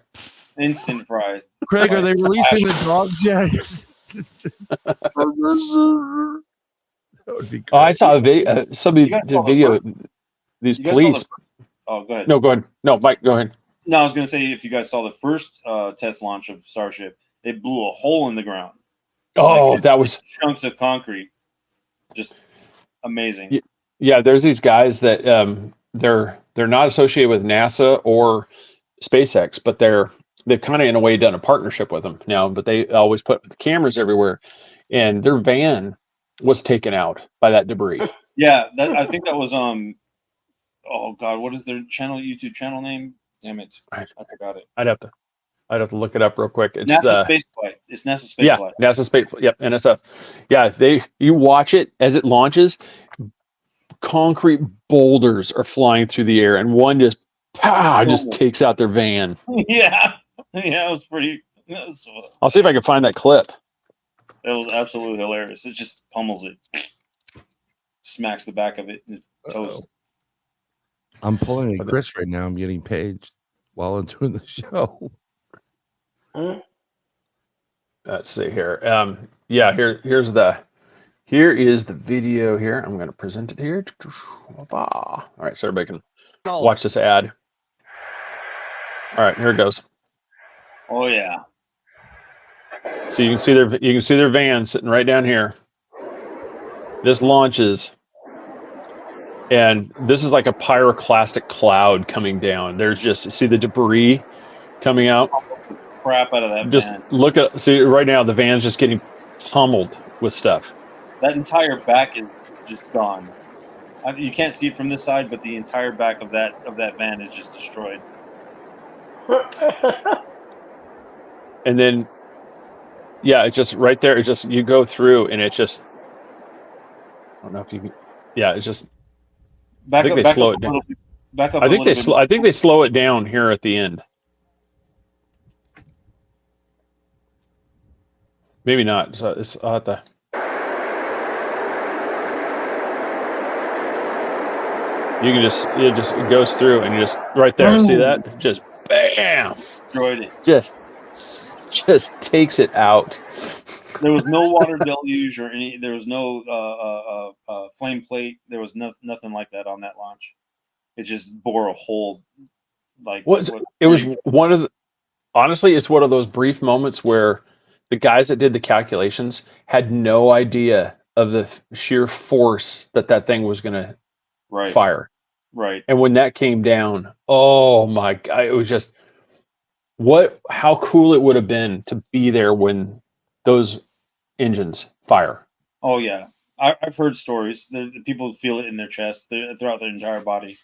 Instant fry. Craig, are they releasing the dogs yet? That would be I saw a video. Somebody did a video. These police. Oh, go ahead. No, go ahead. No, Mike, go ahead. No, I was going to say, if you guys saw the first test launch of Starship, it blew a hole in the ground. Oh, that was chunks of concrete. Just amazing. Yeah, there's these guys that they're not associated with NASA or SpaceX, but they've kind of in a way done a partnership with them now. But they always put the cameras everywhere, and their van was taken out by that debris. Yeah, I think that was oh God, what is their YouTube channel name? Damn it, I forgot it. I'd have to look it up real quick. It's NASA Spaceflight. It's NASA Spaceflight. Yeah, NASA Spaceflight. Yep, NSF. Yeah, you watch it as it launches. Concrete boulders are flying through the air, and one just takes out their van. Yeah, it was pretty. I'll see if I can find that clip. It was absolutely hilarious. It just pummels it, smacks the back of it, and it's toast. I'm pulling a Chris right now. I'm getting paged while I'm doing the show. Let's see here. Here is the video here. I'm going to present it here. All right, so everybody can watch this ad. All right, here it goes. Oh yeah. So you can see their van sitting right down here. This launches, and this is like a pyroclastic cloud coming down. There's just see the debris coming out. Crap out of that. Just van. see right now the van's just getting pummeled with stuff. That entire back is just gone. You can't see it from this side, but the entire back of that van is just destroyed. And then, yeah, it's just right there. It's just you go through, and it's just. I don't know if you can. Yeah, it's just. I think they slow it down. Back up I a think little bit. I think they slow it down here at the end. Maybe not. So I'll have to. You can just it goes through, and you just right there. See that? Just bam. Destroyed it. Just takes it out. There was no water deluge or any. There was no flame plate. There was nothing like that on that launch. It just bore a hole. Like it was one of the. Honestly, it's one of those brief moments where the guys that did the calculations had no idea of the sheer force that thing was going to fire. Right. And when that came down, oh my God, it was just how cool it would have been to be there when those engines fire. Oh yeah. I've heard stories. The people feel it in their chest, throughout their entire body.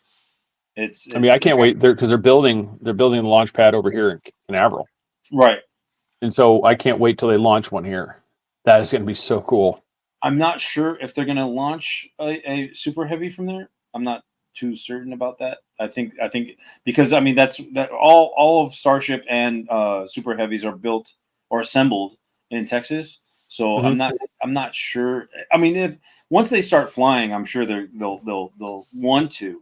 I mean, I can't wait because they're building the launch pad over here in Canaveral. Right. And so I can't wait till they launch one here. That is going to be so cool. I'm not sure if they're going to launch a super heavy from there. I'm not too certain about that. I think because I mean that all of Starship and super heavies are built or assembled in Texas. So Mm-hmm. I'm not sure. I mean, if once they start flying, I'm sure they'll want to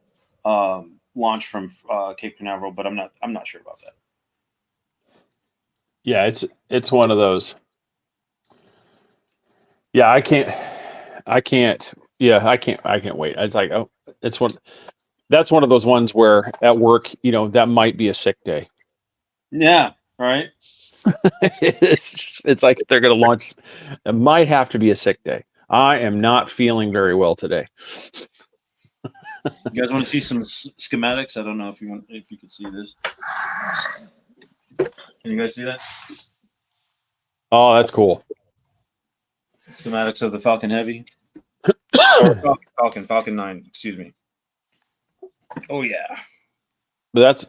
launch from Cape Canaveral, but I'm not sure about that. Yeah, it's one of those. Yeah, I can't. Yeah, I can't wait. It's like, oh, that's one of those ones where at work, that might be a sick day. Yeah, right. It's like they're going to launch. It might have to be a sick day. I am not feeling very well today. You guys want to see some schematics? I don't know if you could see this. Can you guys see that? Oh, that's cool. Schematics of the Falcon Heavy. or Falcon 9, excuse me. Oh yeah. But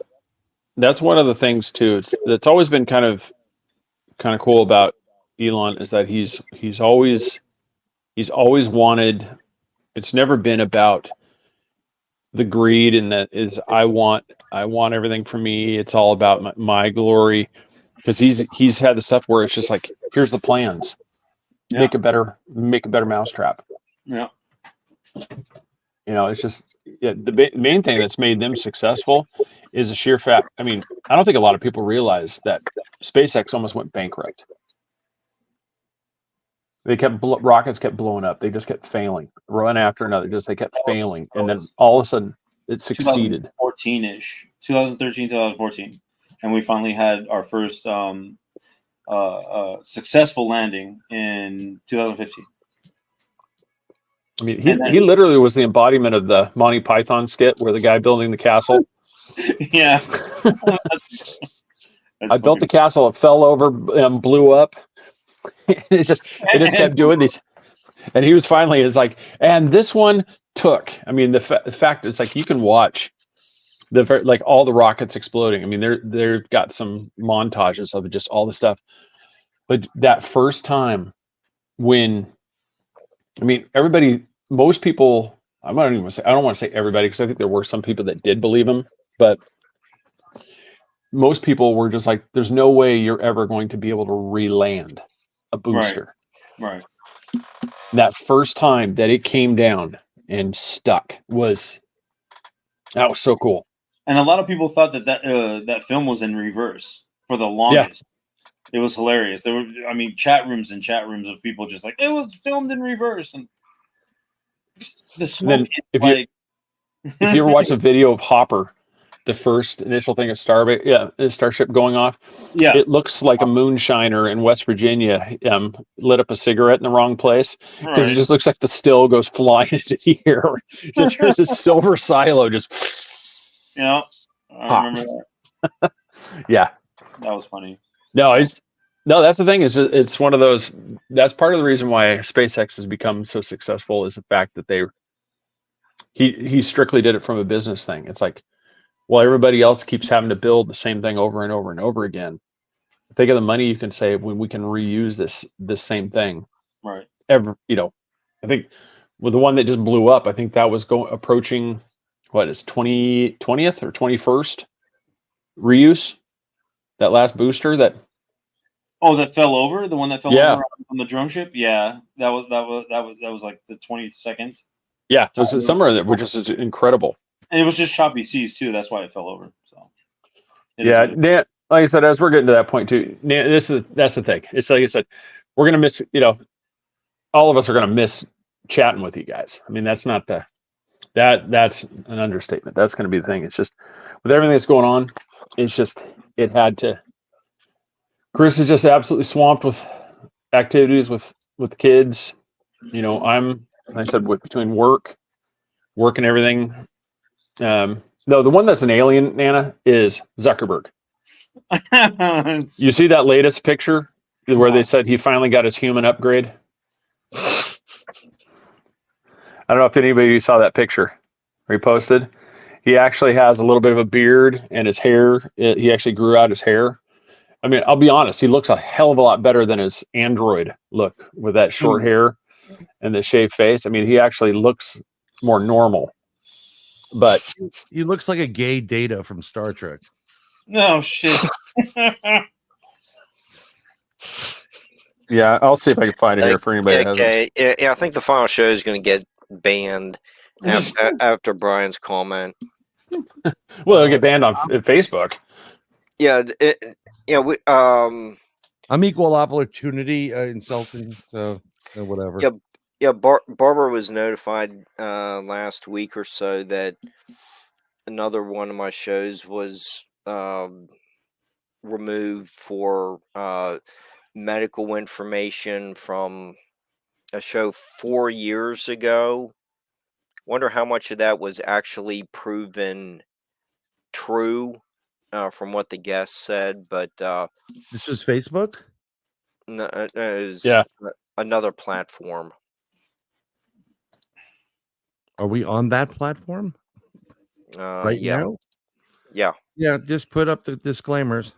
that's one of the things too. That's always been kind of cool about Elon is that he's always wanted. It's never been about the greed, and that is I want everything for me. It's all about my glory, because he's had the stuff where it's just like, here's the plans, make a better mousetrap. Yeah. It's just the main thing that's made them successful is the sheer fact. I mean, I don't think a lot of people realize that SpaceX almost went bankrupt. Rockets kept blowing up. They just kept failing, one after another. They kept failing, and then all of a sudden, it succeeded. 2013-ish, 2013, 2014, and we finally had our first successful landing in 2015. I mean, he literally was the embodiment of the Monty Python skit where the guy building the castle. Yeah. I built the castle. It fell over and blew up. it just kept doing these, and he was finally. It's like, and this one took. I mean, the fact it's like you can watch all the rockets exploding. I mean, they've got some montages of just all the stuff, but that first time when, I mean, most people. I don't want to say everybody, because I think there were some people that did believe him, but most people were just like, "There's no way you're ever going to be able to re-land a booster." Right. That first time that it came down and stuck was so cool. And a lot of people thought that film was in reverse for the longest. Yeah. It was hilarious. There were, I mean, chat rooms of people just like, it was filmed in reverse. And the smoke. If you ever watch a video of Hopper, the first initial thing of Starship going off, it looks like a moonshiner in West Virginia lit up a cigarette in the wrong place, because it just looks like the still goes flying into the air. Just here's this silver silo just. Yeah, I remember that. Yeah, that was funny. No, No, that's the thing. Is it's one of those. That's part of the reason why SpaceX has become so successful is the fact that he strictly did it from a business thing. It's like, well, everybody else keeps having to build the same thing over and over and over again. Think of the money you can save when we can reuse this same thing. Right. I think with the one that just blew up, I think that was approaching what is 20th or 21st reuse. That last booster that. Oh, that fell over. The one that fell Yeah. over on the drone ship. Yeah, that was like the 22nd. Yeah, it was somewhere that which is incredible. And it was just choppy seas too. That's why it fell over. So. Yeah, Dan, like I said, as we're getting to that point too, Dan, that's the thing. It's like I said, we're gonna miss. All of us are gonna miss chatting with you guys. I mean, that's not that's an understatement. That's gonna be the thing. It's just with everything that's going on, it's just it had to. Chris is just absolutely swamped with activities with kids. I'm like I said between work and everything. No, the one that's an alien, Nana, is Zuckerberg. You see that latest picture where they said he finally got his human upgrade? I don't know if anybody saw that picture reposted. He actually has a little bit of a beard and his hair. He actually grew out his hair. I mean, I'll be honest. He looks a hell of a lot better than his Android look with that short hair and the shaved face. I mean, he actually looks more normal. But he looks like a gay Data from Star Trek. No shit. Yeah, I'll see if I can find it here for anybody that hasn't. Yeah, I think the final show is going to get banned after Brian's comment. Well, it'll get banned on Facebook. Yeah, I'm equal opportunity insulting, so whatever. Yeah. Barbara was notified last week or so that another one of my shows was removed for medical information from a show 4 years ago. Wonder how much of that was actually proven true from what the guest said. But this was Facebook. No, it was another platform. Are we on that platform right now? Yeah. Yeah, just put up the disclaimers,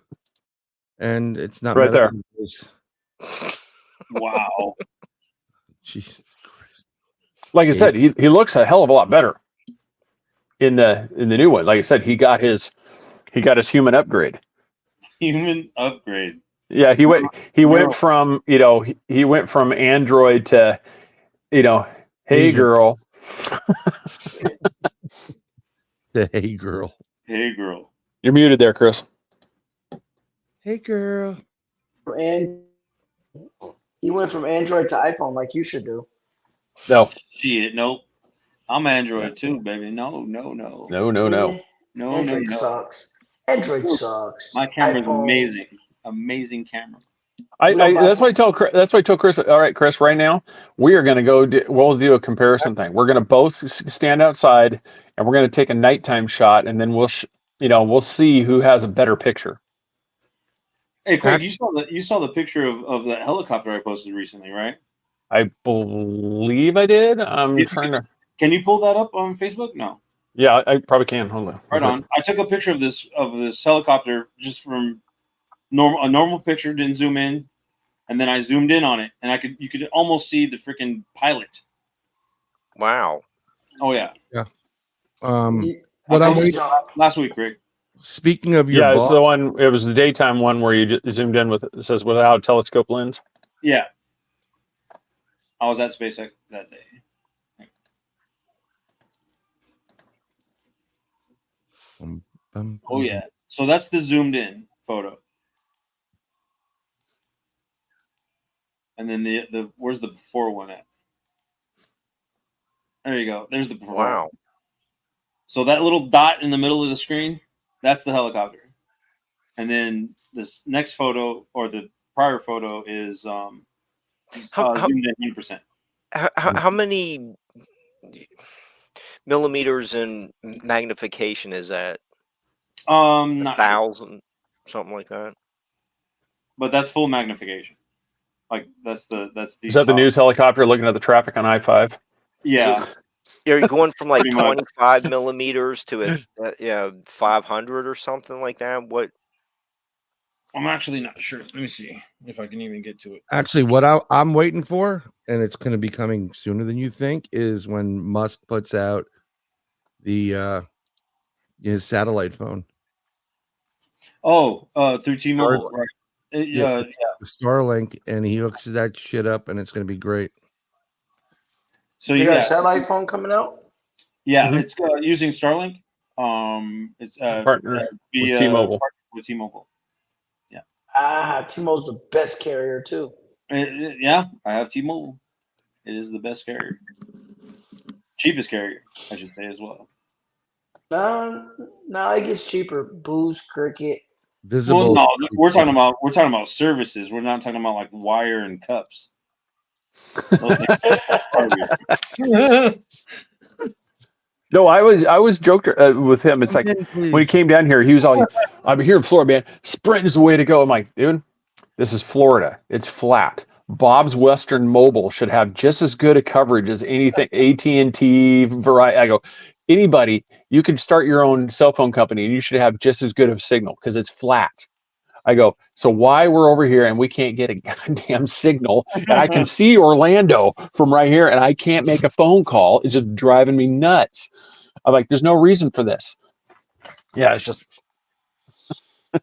and it's not right there. Wow. Jesus Christ. Like I said, he looks a hell of a lot better in the new one. Like I said, he got his human upgrade. Human upgrade. Yeah, he went from he went from Android to hey Asian. girl. Hey girl. Hey girl. You're muted there, Chris. Hey girl. And he went from Android to iPhone like you should do. No. Shit, nope. I'm Android too, baby. No. Android sucks. Android sucks. My camera's iPhone. amazing. Amazing camera. That's why I told Chris. All right, Chris. Right now, we are going to we'll do a comparison thing. We're going to both stand outside, and we're going to take a nighttime shot, and then we'll see who has a better picture. Hey, Craig, you saw the picture of that helicopter I posted recently, right? I believe I did. I'm trying to. Can you pull that up on Facebook? No. Yeah, I probably can. Hold on. Right on. I took a picture of this helicopter just from a normal picture, didn't zoom in, and then I zoomed in on it, and you could almost see the freaking pilot. Wow. Oh yeah. Yeah. What I'm waiting last week, Rick. Speaking of your boss, it's the one. It was the daytime one where you zoomed in with it says without telescope lens. Yeah. I was at SpaceX that day. Oh yeah. So that's the zoomed in photo. And then the where's the before one at? There you go. There's the before. Wow. So that little dot in the middle of the screen, that's the helicopter. And then this next photo or the prior photo is zoomed in 100%. How many millimeters in magnification is that? Not 1,000, something like that. but that's full magnification. Like that's the Is that the news helicopter looking at the traffic on I-5? Yeah. You're going from like Pretty much. 25 millimeters to 500 or something like that. What? I'm actually not sure. Let me see if I can even get to it. Actually, what I'm waiting for, and it's going to be coming sooner than you think, is when Musk puts out the his satellite phone. Oh, through T-Mobile, right? The Starlink, and he hooks that shit up, and it's going to be great. So you you got a satellite phone coming out? Yeah, it's using Starlink. It's Partner with T-Mobile. With T-Mobile. Yeah. T-Mobile's the best carrier too. Yeah, I have T-Mobile. It is the best carrier, cheapest carrier, I should say as well. No, it gets cheaper. Boost, Cricket. Visible. Well, no, we're talking about services. We're not talking about like wire and cups. No, I was joked with him. It's like when he came down here, he was all like, "I'm here in Florida, man. Sprint is the way to go." I'm like, dude, this is Florida. It's flat. Bob's Western Mobile should have just as good a coverage as anything. AT&T, Verizon. I go, anybody, you could start your own cell phone company, and you should have just as good of signal because it's flat. I go, so why we're over here and we can't get a goddamn signal, and I can see Orlando from right here, and I can't make a phone call. It's just driving me nuts. I'm like, there's no reason for this. Yeah, it's just,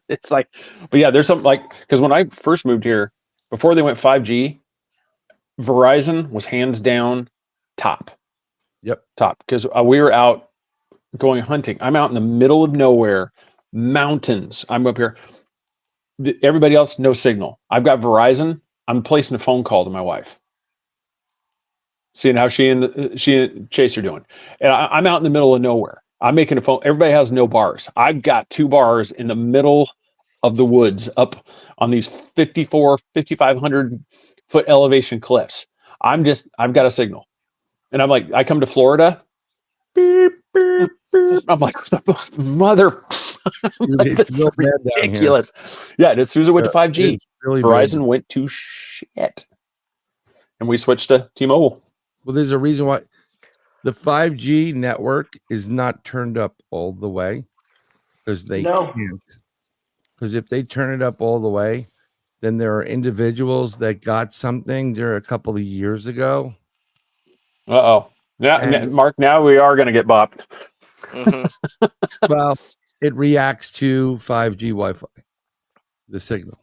it's like, but yeah, there's something like, because when I first moved here, before they went 5G, Verizon was hands down top. Yep. Top, because we were out going hunting. I'm out in the middle of nowhere, mountains. I'm up here. Everybody else, no signal. I've got Verizon. I'm placing a phone call to my wife, seeing how she and Chase are doing. And I'm out in the middle of nowhere. I'm making a phone. Everybody has no bars. I've got 2 bars in the middle of the woods up on these 5,500 foot elevation cliffs. I've got a signal. And I'm like, I come to Florida. Beep, beep, beep. I'm like, mother. That's ridiculous. Yeah, as soon as it went to 5G, really Verizon bad. went to shit. And we switched to T-Mobile. Well, there's a reason why the 5G network is not turned up all the way because they can't. Because if they turn it up all the way, then there are individuals that got something there a couple of years ago. Uh-oh. Yeah, Mark, now we are going to get bopped. Well, it reacts to 5G Wi-Fi, the signal.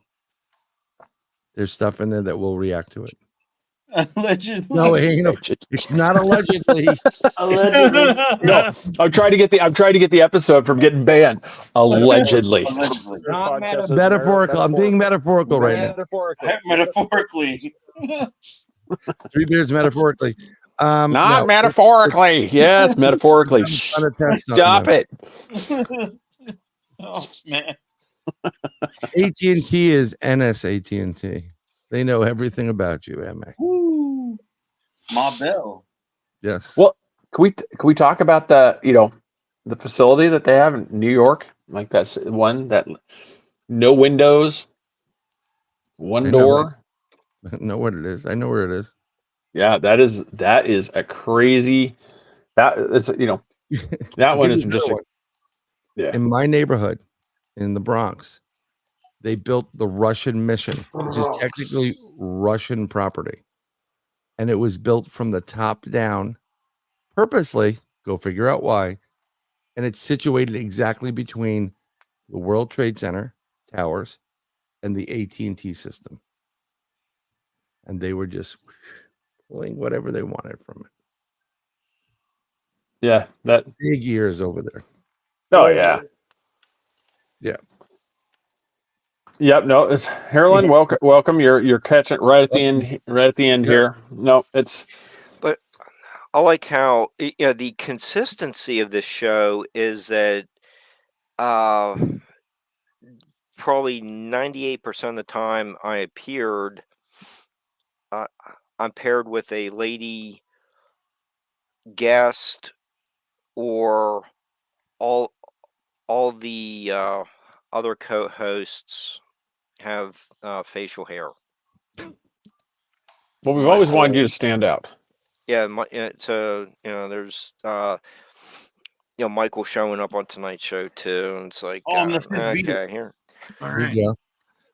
There's stuff in there that will react to it. Allegedly. No, it ain't. It's not allegedly. Allegedly. No, I'm trying to get the episode from getting banned. Allegedly. Metaphorical. I'm being metaphorical right now. Metaphorically. 3 beards metaphorically. Not metaphorically. Yes, metaphorically. Stop it. Oh man. AT&T is NSAT&T. They know everything about you, Emma. Woo. Ma Bell. Yes. Well, can we talk about the facility that they have in New York? Like that's one that no windows, one door. I know what it is. I know where it is. Yeah, that is a crazy. That is that one is just yeah. In my neighborhood, in the Bronx, they built the Russian Mission, which is technically Russian property, and it was built from the top down, purposely. Go figure out why. And it's situated exactly between the World Trade Center towers and the AT&T system, and they were just pulling whatever they wanted from it. Yeah, that big years over there. Oh yeah. Yeah. Yep. No, it's Harlan. Welcome. You're catching it right at the end. Right at the end here. No, it's. But I like how the consistency of this show is that probably 98% of the time I appeared, I'm paired with a lady guest or all the other co-hosts have facial hair. Well, we've always wanted you to stand out. Yeah, so there's Michael showing up on tonight's show too, and it's like, I'm the fifth beater. okay, here. All There right. you go.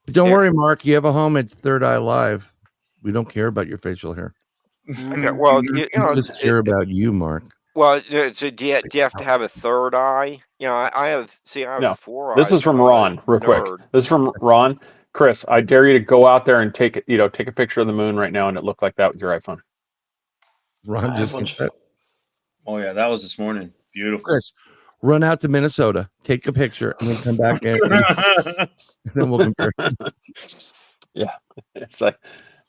But don't worry, Mark. You have a home at Third Eye Live. We don't care about your facial hair. Okay, well, We just care about you, Mark. Well, so do you have to have a third eye? I have No, 4 eyes. this is from Ron. Real quick, this is from Ron. Chris, I dare you to go out there and take a picture of the moon right now, and it looked like that with your iPhone. Ron just said that. Oh yeah, that was this morning. Beautiful. Chris, run out to Minnesota, take a picture, and then come back in, and then we'll compare. Yeah, it's like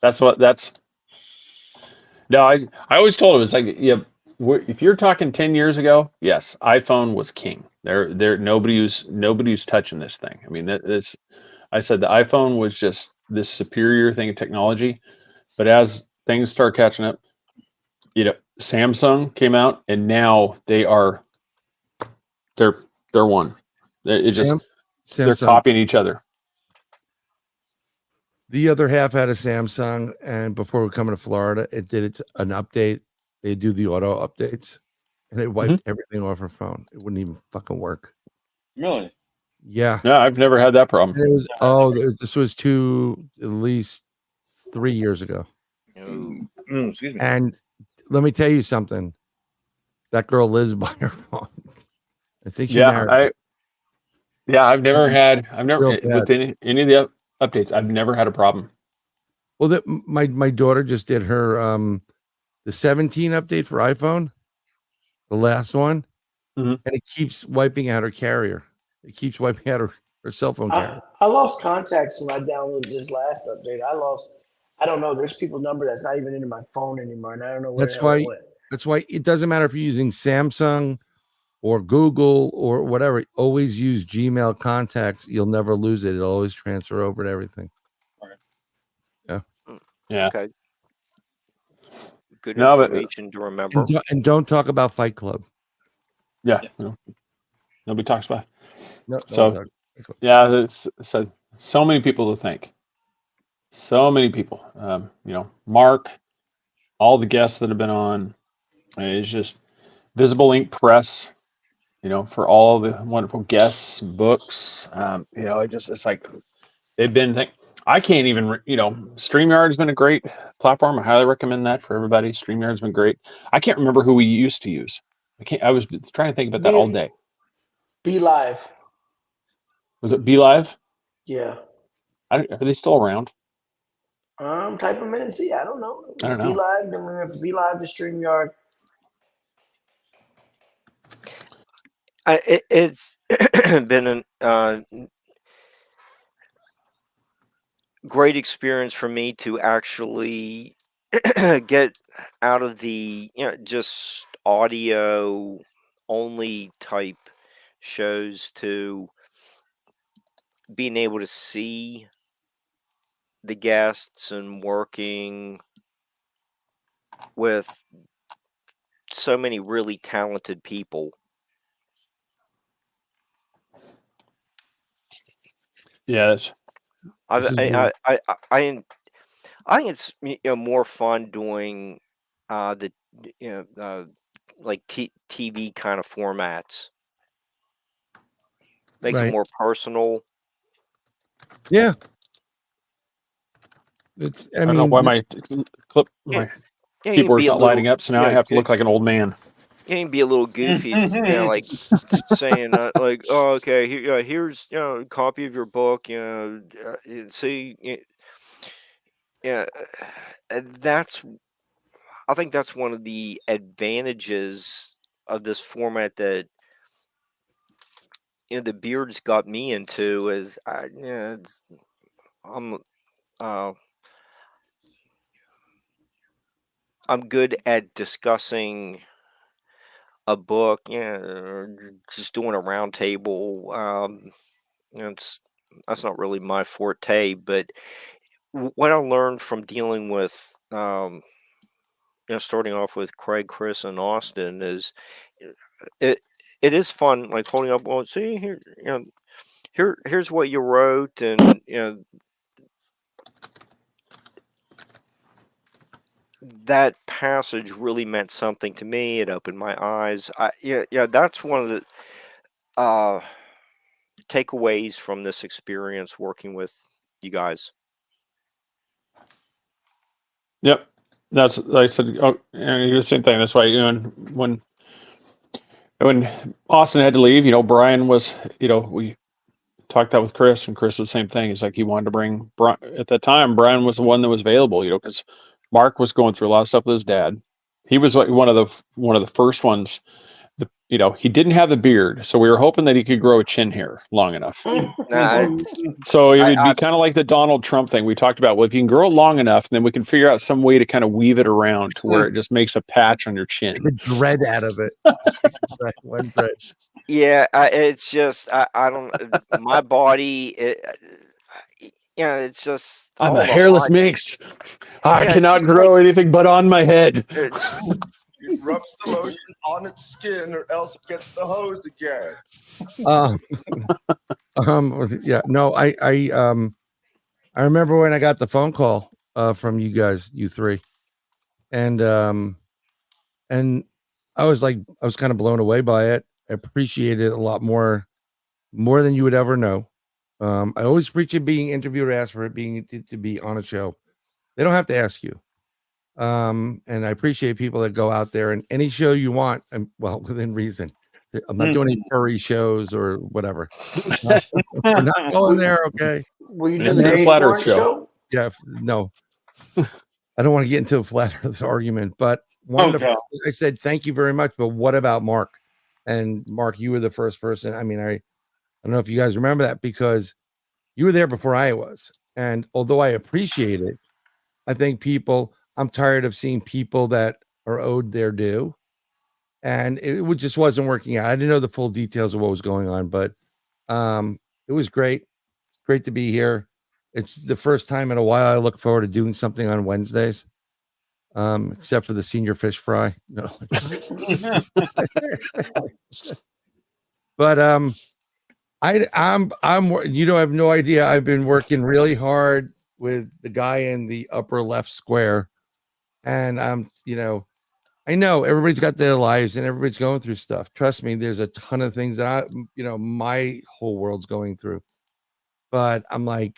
that's. No, I always told him, it's like, if you're talking 10 years ago, yes, iPhone was king. Nobody was touching this thing. I mean, I said the iPhone was just this superior thing of technology, but as things start catching up, Samsung came out, and now they're one. They're Samsung. copying each other. The other half had a Samsung, and before we come to Florida, it did an update. They do the auto updates, and it wiped everything off her phone. It wouldn't even fucking work. Really? Yeah. No, I've never had that problem. And this was at least 3 years ago. Excuse me. And let me tell you something. That girl lives by her phone. I think she married. I've never with any of the updates. I've never had a problem. Well, my daughter just did her the 17 update for iPhone, the last one, and it keeps wiping out her carrier. It keeps wiping out her cell phone carrier. I lost contacts when I downloaded this last update. I don't know. There's people's number that's not even in my phone anymore, and I don't know where the hell it went. That's why it doesn't matter if you're using Samsung or Google or whatever. Always use Gmail contacts. You'll never lose it. It'll always transfer over to everything. Yeah. Okay. Good information to remember. And don't talk about Fight Club. Yeah. Nobody talks about. No. So, yeah, so many people to thank. So many people. Mark, all the guests that have been on. It's just Visible Ink Press. For all the wonderful guests, books. It's like they've been. I can't even. StreamYard's been a great platform. I highly recommend that for everybody. StreamYard's been great. I can't remember who we used to use. I was trying to think about that all day. Be Live. Was it Be Live? Yeah. Are they still around? Type them in and see. I don't know. It was I don't know. Be Live. Then we went from Be Live to StreamYard. It's been a great experience for me to actually get out of the just audio only type shows to being able to see the guests and working with so many really talented people. Yeah, I think it's more fun doing the like TV kind of formats. Makes it more personal. Yeah. I don't know why my keyboard's not lighting up, so now I have to look like an old man. You can be a little goofy, like saying like, "Oh, okay, here's a copy of your book." See, I think that's one of the advantages of this format that the Beards got me into. Is I'm good at discussing a book, or just doing a round table. That's not really my forte, but what I learned from dealing with, starting off with Craig, Chris, and Austin is it is fun, like holding up. Well, see here, here's what you wrote, and that passage really meant something to me. It opened my eyes. Yeah, that's one of the takeaways from this experience working with you guys. Yep, that's like I said. Oh, and the same thing. That's why when Austin had to leave, Brian was, we talked that with Chris, and Chris was the same thing. He's like he wanted to bring Brian. At that time, Brian was the one that was available, because Mark was going through a lot of stuff with his dad. He was like one of the first ones. He didn't have the beard, so we were hoping that he could grow a chin hair long enough. So it would be kind of like the Donald Trump thing we talked about. Well, if you can grow it long enough, then we can figure out some way to kind of weave it around to where it just makes a patch on your chin. The dread out of it. One dread. Yeah, it's just I don't. My body, it's just. I'm all a the hairless hot- minx. I Yeah, cannot it's grow anything but on my head. It rubs the lotion on its skin, or else it gets the hose again. Yeah, no, I remember when I got the phone call from you guys, you three, and I was kind of blown away by it. I appreciate it a lot more than you would ever know. I always appreciate being interviewed or asked for it being to be on a show. They don't have to ask you. And I appreciate people that go out there and any show you want, and well, within reason. I'm not doing any furry shows or whatever. We're not going there, okay? Will you do the Flat porn Earth show? Yeah, no. I don't want to get into a flat Earth argument, but I said thank you very much. But what about Mark? And Mark, you were the first person. I mean, I don't know if you guys remember that because you were there before I was. And although I appreciate it, I think I'm tired of seeing people that are owed their due. And it just wasn't working out. I didn't know the full details of what was going on, but it was great. It's great to be here. It's the first time in a while I look forward to doing something on Wednesdays. Except for the senior fish fry. No. But I'm I have no idea. I've been working really hard with the guy in the upper left square, and I know everybody's got their lives and everybody's going through stuff. Trust me, there's a ton of things that my whole world's going through. But I'm like,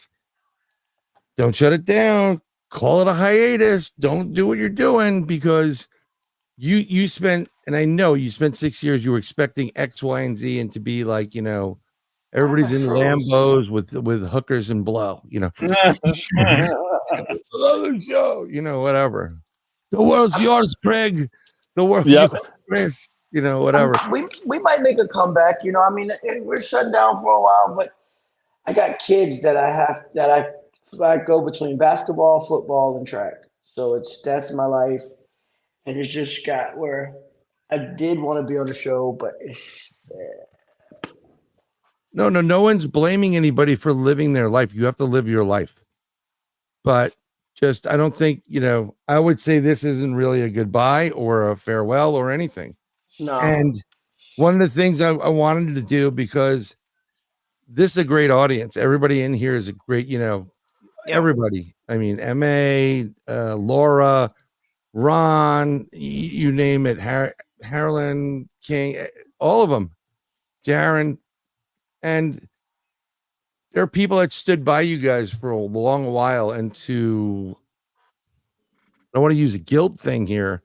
don't shut it down. Call it a hiatus. Don't do what you're doing because you spent, and I know you spent 6 years. You were expecting X, Y, and Z, and to be like, everybody's in Lambos with hookers and blow. Love the show. Whatever. The world's yours, Craig. The world's yours, Chris. Whatever. We might make a comeback. I mean, we're shut down for a while, but I got kids that I go between basketball, football, and track. So that's my life, and it's just got where I did want to be on the show, but it's. No one's blaming anybody for living their life. You have to live your life. But I don't think, I would say this isn't really a goodbye or a farewell or anything. No. And one of the things I wanted to do, because this is a great audience. Everybody in here is a great, everybody. I mean, MA, Laura, Ron, you name it, Harlan, King, all of them, Jaron. And there are people that stood by you guys for a long while, and I don't want to use a guilt thing here,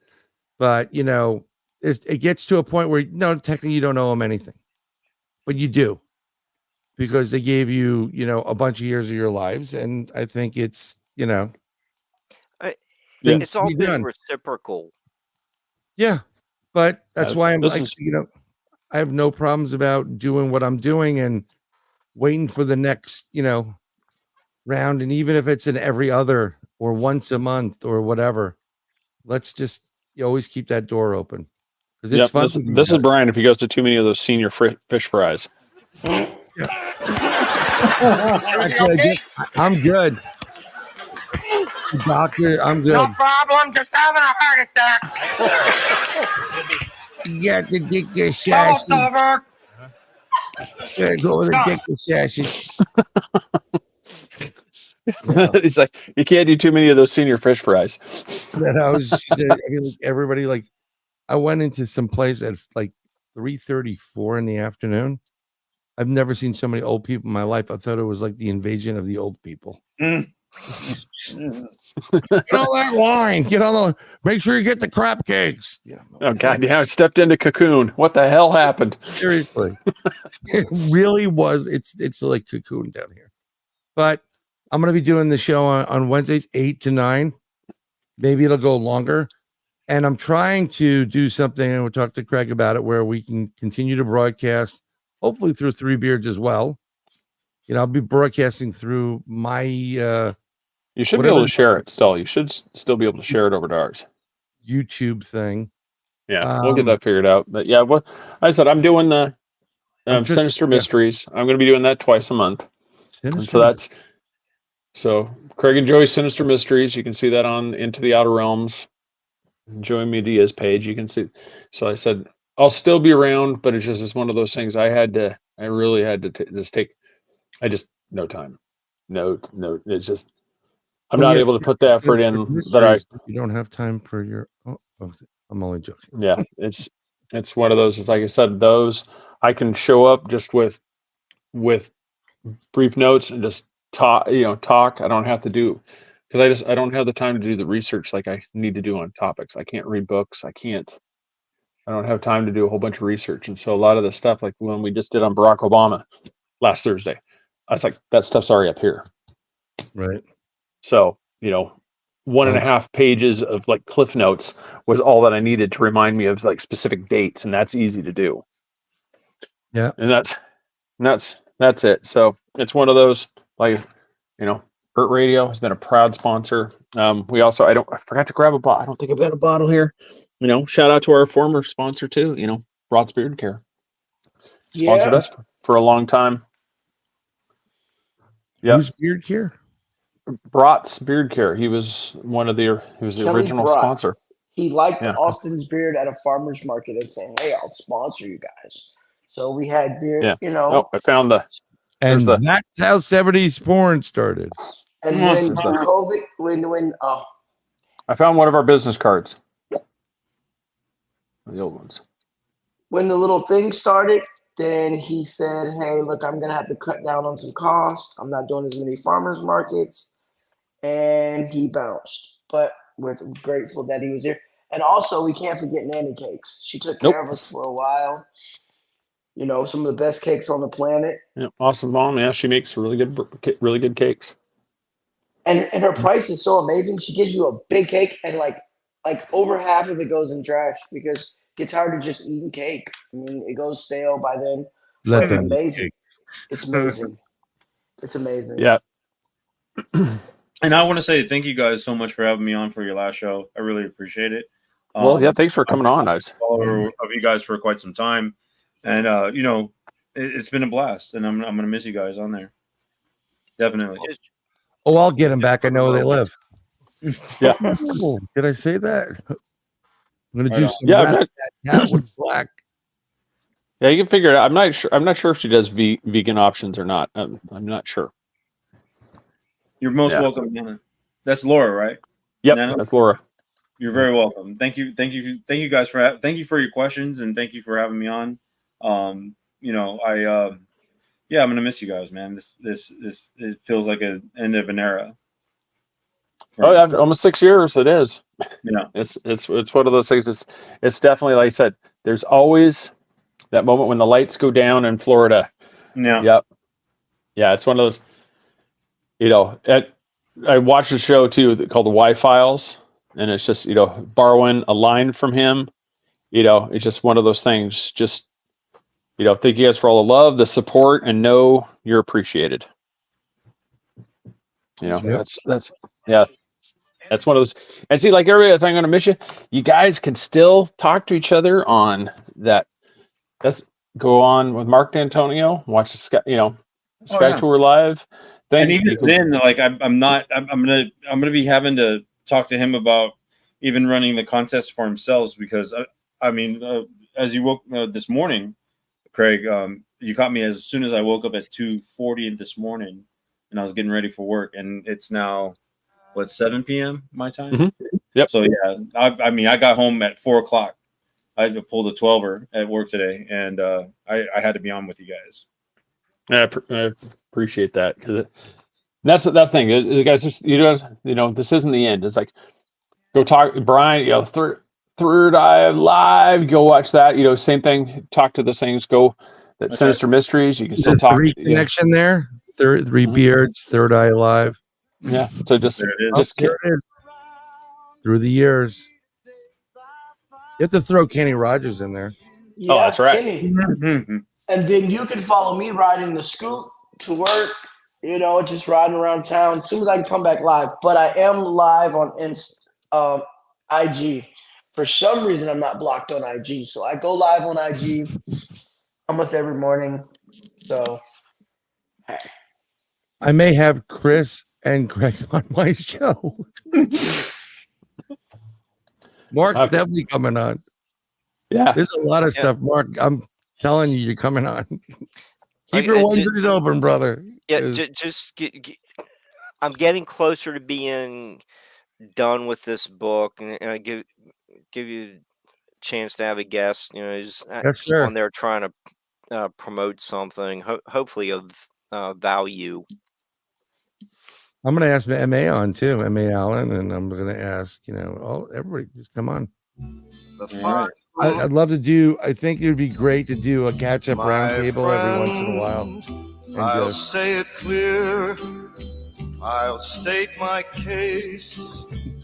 but it gets to a point where technically you don't owe them anything, but you do, because they gave you, a bunch of years of your lives, and I think it's, it's all been reciprocal. Yeah, but that's why I'm like, I have no problems about doing what I'm doing and waiting for the next, round. And even if it's in every other or once a month or whatever, let's just always keep that door open. Because it's fun. This is Brian if he goes to too many of those senior fish fries. Actually, I'm good. Doctor, I'm good. No problem, just having a heart attack. Yeah, the dick is sassy. Over. Gotta go with the dick is sassy. Yeah. He's like, you can't do too many of those senior fish fries. Then she said, I mean, like, everybody, like, I went into some place at like 3:34 in the afternoon. I've never seen so many old people in my life. I thought it was like the invasion of the old people. Get all that wine. Get all the. Make sure you get the crab cakes. Yeah. Oh God! Yeah, I stepped into cocoon. What the hell happened? Seriously, it really was. It's like cocoon down here. But I'm gonna be doing the show on Wednesdays 8 to 9. Maybe it'll go longer. And I'm trying to do something, and we'll talk to Craig about it, where we can continue to broadcast, hopefully through Three Beards as well. You know, I'll be broadcasting through my. You should be able to share it still. You should still be able to share it over to ours YouTube thing. Yeah, we'll get that figured out. But yeah, what I said, I'm doing the Sinister Mysteries. I'm going to be doing that twice a month. And so that's Craig and Joey's Sinister Mysteries. You can see that on Into the Outer Realms. Joey Media's page. You can see. So I said I'll still be around, but it's one of those things. I really had to just take. No time. No. It's just I'm not able to put the effort in that you don't have time for your. Oh, I'm only joking. Yeah, it's one of those. It's like I said, those I can show up just with brief notes and just talk. I don't have to do because I don't have the time to do the research like I need to do on topics. I can't read books. I don't have time to do a whole bunch of research. And so a lot of the stuff, like when we just did on Barack Obama last Thursday, I was like, that stuff's already up here. Right. So, 1.5 pages of like cliff notes was all that I needed to remind me of like specific dates, and that's easy to do. Yeah. And that's it. So it's one of those, like, Burt Radio has been a proud sponsor. We also, I forgot to grab a bottle. I don't think I've got a bottle here. Shout out to our former sponsor too, Broad's Beard Care. Sponsored us for a long time. Yeah. Who's Beard Care? Brat's Beard Care. He was the original Brat. sponsor. He liked Austin's beard at a farmer's market and saying, "Hey, I'll sponsor you guys." So we had beard, Oh, I found that's how 70s porn started. And when COVID, when I found one of our business cards. The old ones. When the little thing started, then he said, "Hey, look, I'm gonna have to cut down on some costs. I'm not doing as many farmers markets," and he bounced. But we're grateful that he was here. And also, we can't forget Nanny Cakes. She took care of us for a while. Some of the best cakes on the planet. Yeah, awesome mom. Yeah, she makes really good cakes. And her price is so amazing. She gives you a big cake, and like over half of it goes in trash because it gets hard to just eating cake. I mean, it goes stale by then. Let them amazing. It's amazing. It's amazing. Yeah. And I want to say thank you guys so much for having me on for your last show. I really appreciate it. Well, yeah, thanks for coming on. I've been a follower of you guys for quite some time, and it's been a blast. And I'm gonna miss you guys on there. Definitely. Oh, I'll get them back. I know where they live. Yeah. Oh, did I say that? I'm gonna do some. Yeah, cat with black. Yeah, you can figure it out. I'm not sure if she does vegan options or not. I'm not sure. You're most welcome, Nana. That's Laura, right? Yep, Nana? that's Laura. You're very welcome. Thank you guys thank you for your questions, and thank you for having me on. I'm gonna miss you guys, man. This it feels like an end of an era. Oh yeah, almost 6 years. It is. Yeah, it's one of those things. It's definitely, like I said, there's always that moment when the lights go down in Florida. Yeah. Yep. Yeah, it's one of those. I watched a show too called The Y-Files, and it's just borrowing a line from him. It's just one of those things. Just thank you guys for all the love, the support, and know you're appreciated. That's one of those. And see, like everybody else, I'm going to miss you. You guys can still talk to each other on that. Let's go on with Mark D'Antonio. Watch the Sky Tour Live. And even then, like I'm gonna be having to talk to him about even running the contest for himself, because as you woke this morning, Craig, you caught me as soon as I woke up at 2:40 this morning. and I was getting ready for work, and it's now 7 p.m. my time. Mm-hmm. Yep. So yeah, I mean, I got home at 4 o'clock. I pulled a 12er at work today, and I had to be on with you guys. I appreciate that, because that's the thing. Guys, just this isn't the end. It's like, go talk, Brian. Third Eye Live. Go watch that. Same thing. Talk to the things. Go that Sinister Mysteries. You can still talk. Three connection there. Three beards. Third Eye Live. Yeah. So just there it is. Through the years. You have to throw Kenny Rogers in there. Yeah, that's right. Kenny. And then you can follow me riding the scoot to work, just riding around town as soon as I can come back live. But I am live on IG. For some reason, I'm not blocked on IG. So I go live on IG almost every morning. So, hey. I may have Chris and Greg on my show. Mark's definitely coming on. Yeah. There's a lot of stuff. Mark, I'm telling you, you're coming on. Keep your Wednesdays open, brother. Yeah, I'm getting closer to being done with this book, and I give you a chance to have a guest. Who's on there trying to promote something, hopefully of value. I'm going to ask MA on too, MA Allen, and I'm going to ask, everybody just come on. Right. I'd love to do. I think it would be great to do a catch-up roundtable every once in a while. I'll say it clear. I'll state my case.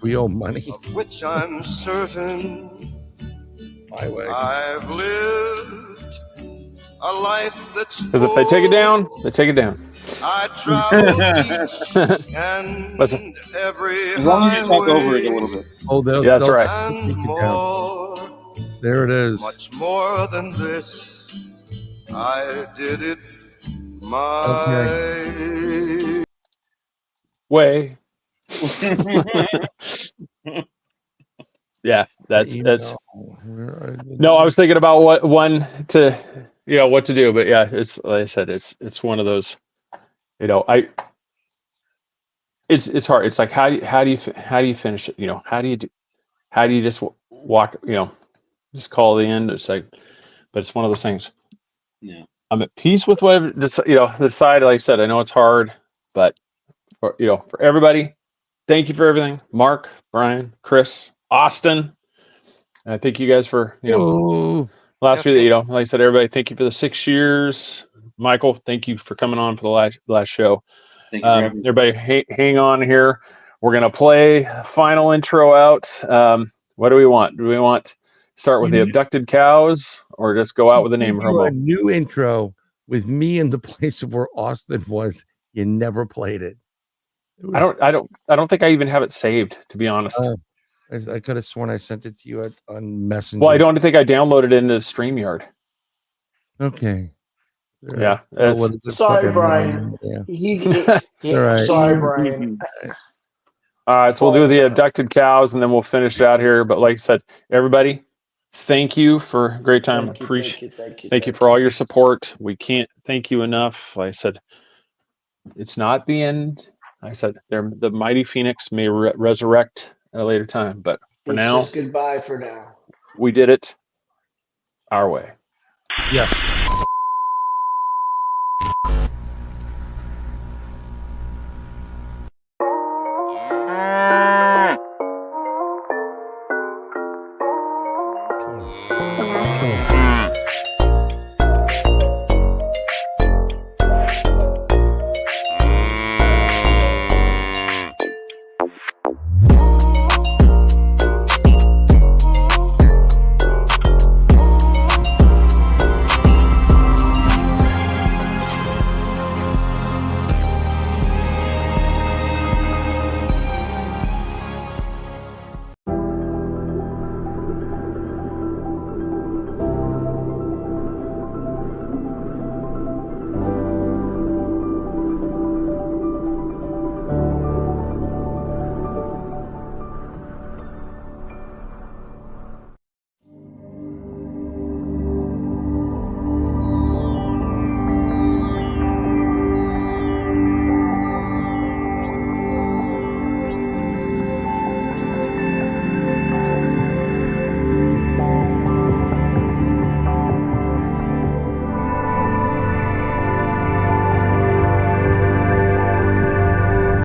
We owe money, of which I'm certain. My way. I've lived a life that's. Because if they take it down, they take it down. I traveled each and every. As long as you talk over it a little bit. Oh, that's right. And more, there it is. Much more than this. I did it my way. Yeah, that's. No, I was thinking about what to do, but yeah, it's like I said, it's one of those. It's hard. It's like how do you finish it? How do you just walk? Just call the end. It's like, but it's one of those things. Yeah. I'm at peace with whatever decide. Like I said, I know it's hard, but for everybody, thank you for everything. Mark, Brian, Chris, Austin. And I thank you guys for last year. Like I said, everybody, thank you for the 6 years. Michael, thank you for coming on for the last show. Thank you for having me. Everybody, hang on here. We're gonna play final intro out. What do we want? Do we want start with the abducted cows, or just go out with the name Herbo? A new intro with me in the place of where Austin was. You never played it. I don't think I even have it saved, to be honest. I could have sworn I sent it to you on Messenger. Well, I don't think I downloaded it into StreamYard. Okay. Yeah. Sorry, Brian. All right. Sorry, Brian. All right, so we'll do the abducted cows, and then we'll finish out here. But like I said, everybody, thank you for a great time. Thank you for all your support. We can't thank you enough. Like I said, it's not the end. Like I said, the mighty phoenix may resurrect at a later time, but for now, just goodbye for now. We did it our way. Yes.